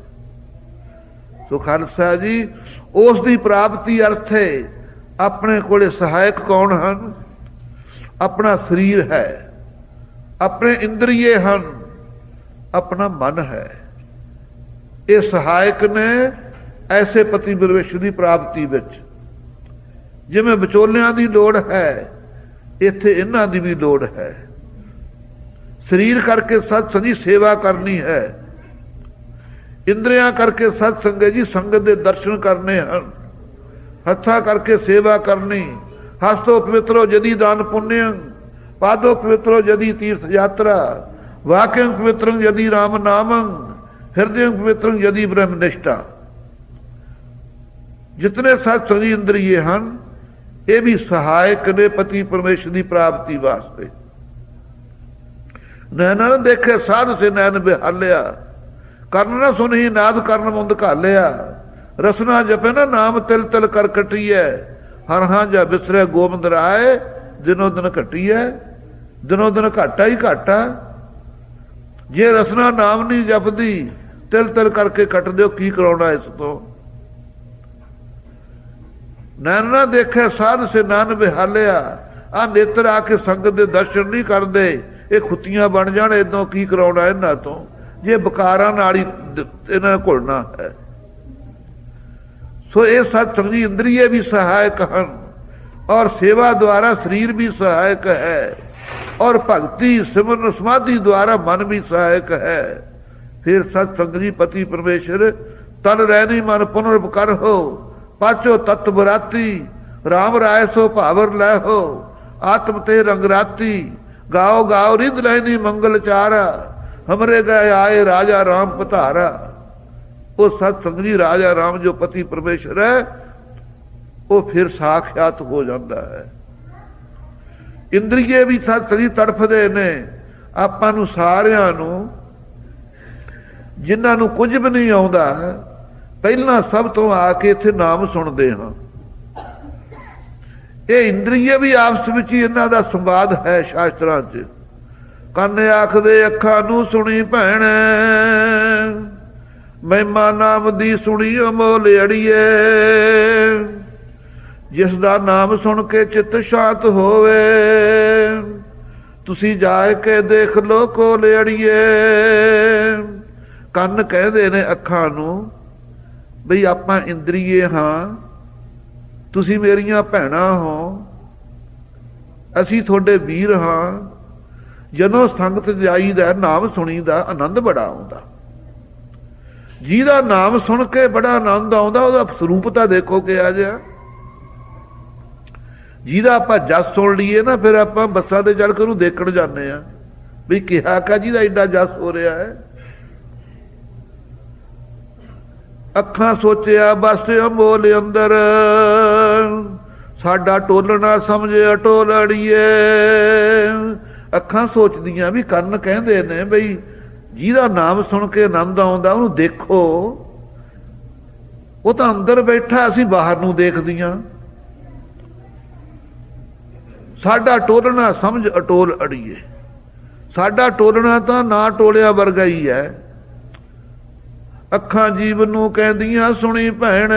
ਸੋ ਖਾਲਸਾ ਜੀ ਉਸ ਦੀ ਪ੍ਰਾਪਤੀ ਅਰਥੇ ਆਪਣੇ ਕੋਲੇ ਸਹਾਇਕ ਕੌਣ ਹਨ? ਆਪਣਾ ਸਰੀਰ ਹੈ, ਆਪਣੇ ਇੰਦਰੀਏ ਹਨ, ਆਪਣਾ ਮਨ ਹੈ। ਇਹ ਸਹਾਇਕ ਨੇ ਐਸੇ ਪਤੀ ਪਰਮੇਸ਼ਰ ਦੀ ਪ੍ਰਾਪਤੀ ਵਿੱਚ। ਜਿਵੇਂ ਵਿਚੋਲਿਆਂ ਦੀ ਲੋੜ ਹੈ, ਇੱਥੇ ਇਹਨਾਂ ਦੀ ਵੀ ਲੋੜ ਹੈ। ਸਰੀਰ ਕਰਕੇ ਸਤਸੰਗ ਦੀ ਸੇਵਾ ਕਰਨੀ ਹੈ, ਇੰਦਰੀਆਂ ਕਰਕੇ ਸਤਸੰਗ ਜੀ ਸੰਗਤ ਦੇ ਦਰਸ਼ਨ ਕਰਨੇ ਹਨ, ਹੱਥਾਂ ਕਰਕੇ ਸੇਵਾ ਕਰਨੀ। ਹਸਤੋ ਪਵਿੱਤਰੋ ਜਦੀ ਦਾਨ ਪੁੰਨਯੰ, ਪਾਦੋ ਪਵਿੱਤਰੋ ਜਦੀ ਤੀਰਥ ਯਾਤਰਾ, ਵਾਕਿਅੰ ਪਵਿੱਤਰੰ ਜਦੀ ਰਾਮ ਨਾਮੰ, ਹਿਰਦਯੰ ਪਵਿੱਤਰੰ ਜਦੀ ਬ੍ਰਹਮ ਨਿਸ਼ਠਾ। ਜਿਤਨੇ ਸਤਸੰਗ ਦੀ ਇੰਦਰੀਏ ਹਨ, ਇਹ ਵੀ ਸਹਾਇਕ ਨੇ ਪਤੀ ਪਰਮੇਸ਼ਰ ਦੀ ਪ੍ਰਾਪਤੀ ਵਾਸਤੇ। ਨੈਣਾ ਨੇ ਦੇਖੇ ਸਾਧ ਸੇ ਨੈਣ ਬਿਹਾਲਿਆ, ਕਰਨ ਨਾ ਸੁਨਹੀ ਨਾਦ ਕਰਨ ਮੁੰਦ ਘਾਲਿਆ। ਰਸਨਾ ਜਪੇ ਨਾ ਨਾਮ ਤਿਲ ਤਿਲ ਕਰ ਕਟੀਐ, ਹਰ ਹਾਂ ਜਾ ਬਿਸਰੇ ਗੋਬਿੰਦ ਰਾਏ। ਦਿਨੋ ਦਿਨ ਘਟੀਐ, ਦਿਨੋ ਦਿਨ ਘਾਟਾ ਹੀ ਘਾਟਾ। ਜੇ ਰਸਨਾ ਨਾਮ ਨਹੀਂ ਜਪਦੀ, ਤਿਲ ਤਿਲ ਕਰਕੇ ਕੱਟ ਦਿਓ, ਕੀ ਕਰਾਉਣਾ ਇਸ ਤੋਂ। ਨੈਣ ਨਾ ਦੇਖੇ ਸਾਧ ਸੇ ਨਾਨ ਬਿਹਾਲਿਆ, ਆ ਨੇਤਰ ਆ ਕੇ ਸੰਗਤ ਦੇ ਦਰਸ਼ਨ ਨਹੀਂ ਕਰਦੇ, ਇਹ ਖੁੱਤੀਆਂ ਬਣ ਜਾਣ, ਏਦੋਂ ਕੀ ਕਰਾਉਣਾ ਇਹਨਾਂ ਤੋਂ। ਜੇ ਬਕਾਰਾਂ ਨਾਲ ਹੀ ਇਹਨਾਂ ਨੇ ਘੁਲਣਾ ਹੈ। ਸੋ ਇਹ ਸਤਸੰਗ ਦੀ ਇੰਦਰੀਏ ਵੀ ਸਹਾਇਕ ਹਨ, ਔਰ ਸੇਵਾ ਦੁਆਰਾ ਸਰੀਰ ਵੀ ਸਹਾਇਕ ਹੈ, ਔਰ ਭਗਤੀ ਸਿਮਰਨ ਸਮਾਧੀ ਦੁਆਰਾ ਮਨ ਵੀ ਸਹਾਇਕ ਹੈ। फिर सत्संग जी पति परमेश्वर तन रहनी मन पुनर्कर हो पाचो तत्व बराती राम राय सो भावर लै हो आत्म ते रंगराती गाओ गाओ रिद रहनी मंगल चारा हमरे गए आए राजा राम पधारा। वो सत्संग जी राजा राम जो पति परमेश्वर है वो फिर साक्षात हो जाता है। इंद्रिये भी सत्संग जी तड़फदे ने आपां नूं सारियां नूं जिन्हां नूं कुछ भी नहीं आउंदा पहला सब तो आके इत्थे नाम सुनते हाँ। ये इंद्रिय भी आपस में ही इन्हां दा संवाद है शास्त्रां च। ਕੰਨ ਆਖਦੇ ਅੱਖਾਂ ਨੂੰ ਸੁਣੀ ਭੈਣ ਮਹਿਮਾ ਨਾਮ ਦੀ ਸੁਣੀ ਅਮੋਲ ਅੜੀਏ ਜਿਸ ਦਾ ਨਾਮ ਸੁਣ ਕੇ ਚਿੱਤ ਸ਼ਾਂਤ ਹੋਵੇ ਤੁਸੀਂ ਜਾ ਕੇ ਦੇਖ ਲੋ ਕੋਲ ਅੜੀਏ। ਕੰਨ ਕਹਿੰਦੇ ਨੇ ਅੱਖਾਂ ਨੂੰ ਬਈ ਆਪਾਂ ਇੰਦਰੀਏ ਹਾਂ ਤੁਸੀਂ ਮੇਰੀਆਂ ਭੈਣਾਂ ਹੋ ਅਸੀਂ ਤੁਹਾਡੇ ਵੀਰ ਹਾਂ। ਜਦੋਂ ਸੰਗਤ ਜਾਈਦਾ ਨਾਮ ਸੁਣੀਦਾ ਆਨੰਦ ਬੜਾ ਆਉਂਦਾ। ਜਿਹਦਾ ਨਾਮ ਸੁਣ ਕੇ ਬੜਾ ਆਨੰਦ ਆਉਂਦਾ ਉਹਦਾ ਸਰੂਪ ਤਾਂ ਦੇਖੋ ਕਿਹਾ ਜਿਹਾ। ਜਿਹਦਾ ਆਪਾਂ ਜਸ ਸੁਣ ਲਈਏ ਨਾ ਫਿਰ ਆਪਾਂ ਬੱਸਾਂ ਤੇ ਚੜ੍ਹ ਕੇ ਉਹਨੂੰ ਦੇਖਣ ਜਾਂਦੇ ਆ ਵੀ ਕਿਹਾ ਕਾ ਜਿਹਦਾ ਏਡਾ ਜਸ ਹੋ ਰਿਹਾ ਹੈ। ਅੱਖਾਂ ਸੋਚਿਆ ਬਸ ਅਮੋਲ ਅੰਦਰ ਸਾਡਾ ਟੋਲਣਾ ਸਮਝੇ ਅਟੋਲ ਅੜੀਏ। ਅੱਖਾਂ ਸੋਚਦੀਆਂ ਵੀ ਕੰਨ ਕਹਿੰਦੇ ਨੇ ਬਈ ਜਿਹਦਾ ਨਾਮ ਸੁਣ ਕੇ ਆਨੰਦ ਆਉਂਦਾ ਉਹਨੂੰ ਦੇਖੋ। ਉਹ ਤਾਂ ਅੰਦਰ ਬੈਠਾ ਅਸੀਂ ਬਾਹਰ ਨੂੰ ਦੇਖਦੀਆਂ। ਸਾਡਾ ਟੋਲਣਾ ਸਮਝ ਅਟੋਲ ਅੜੀਏ। ਸਾਡਾ ਟੋਲਣਾ ਤਾਂ ਨਾ ਟੋਲਿਆ ਵਰਗਾ ਹੀ ਹੈ। ਅੱਖਾਂ ਜੀਵ ਨੂੰ ਕਹਿੰਦੀਆਂ ਸੁਣੀ ਭੈਣ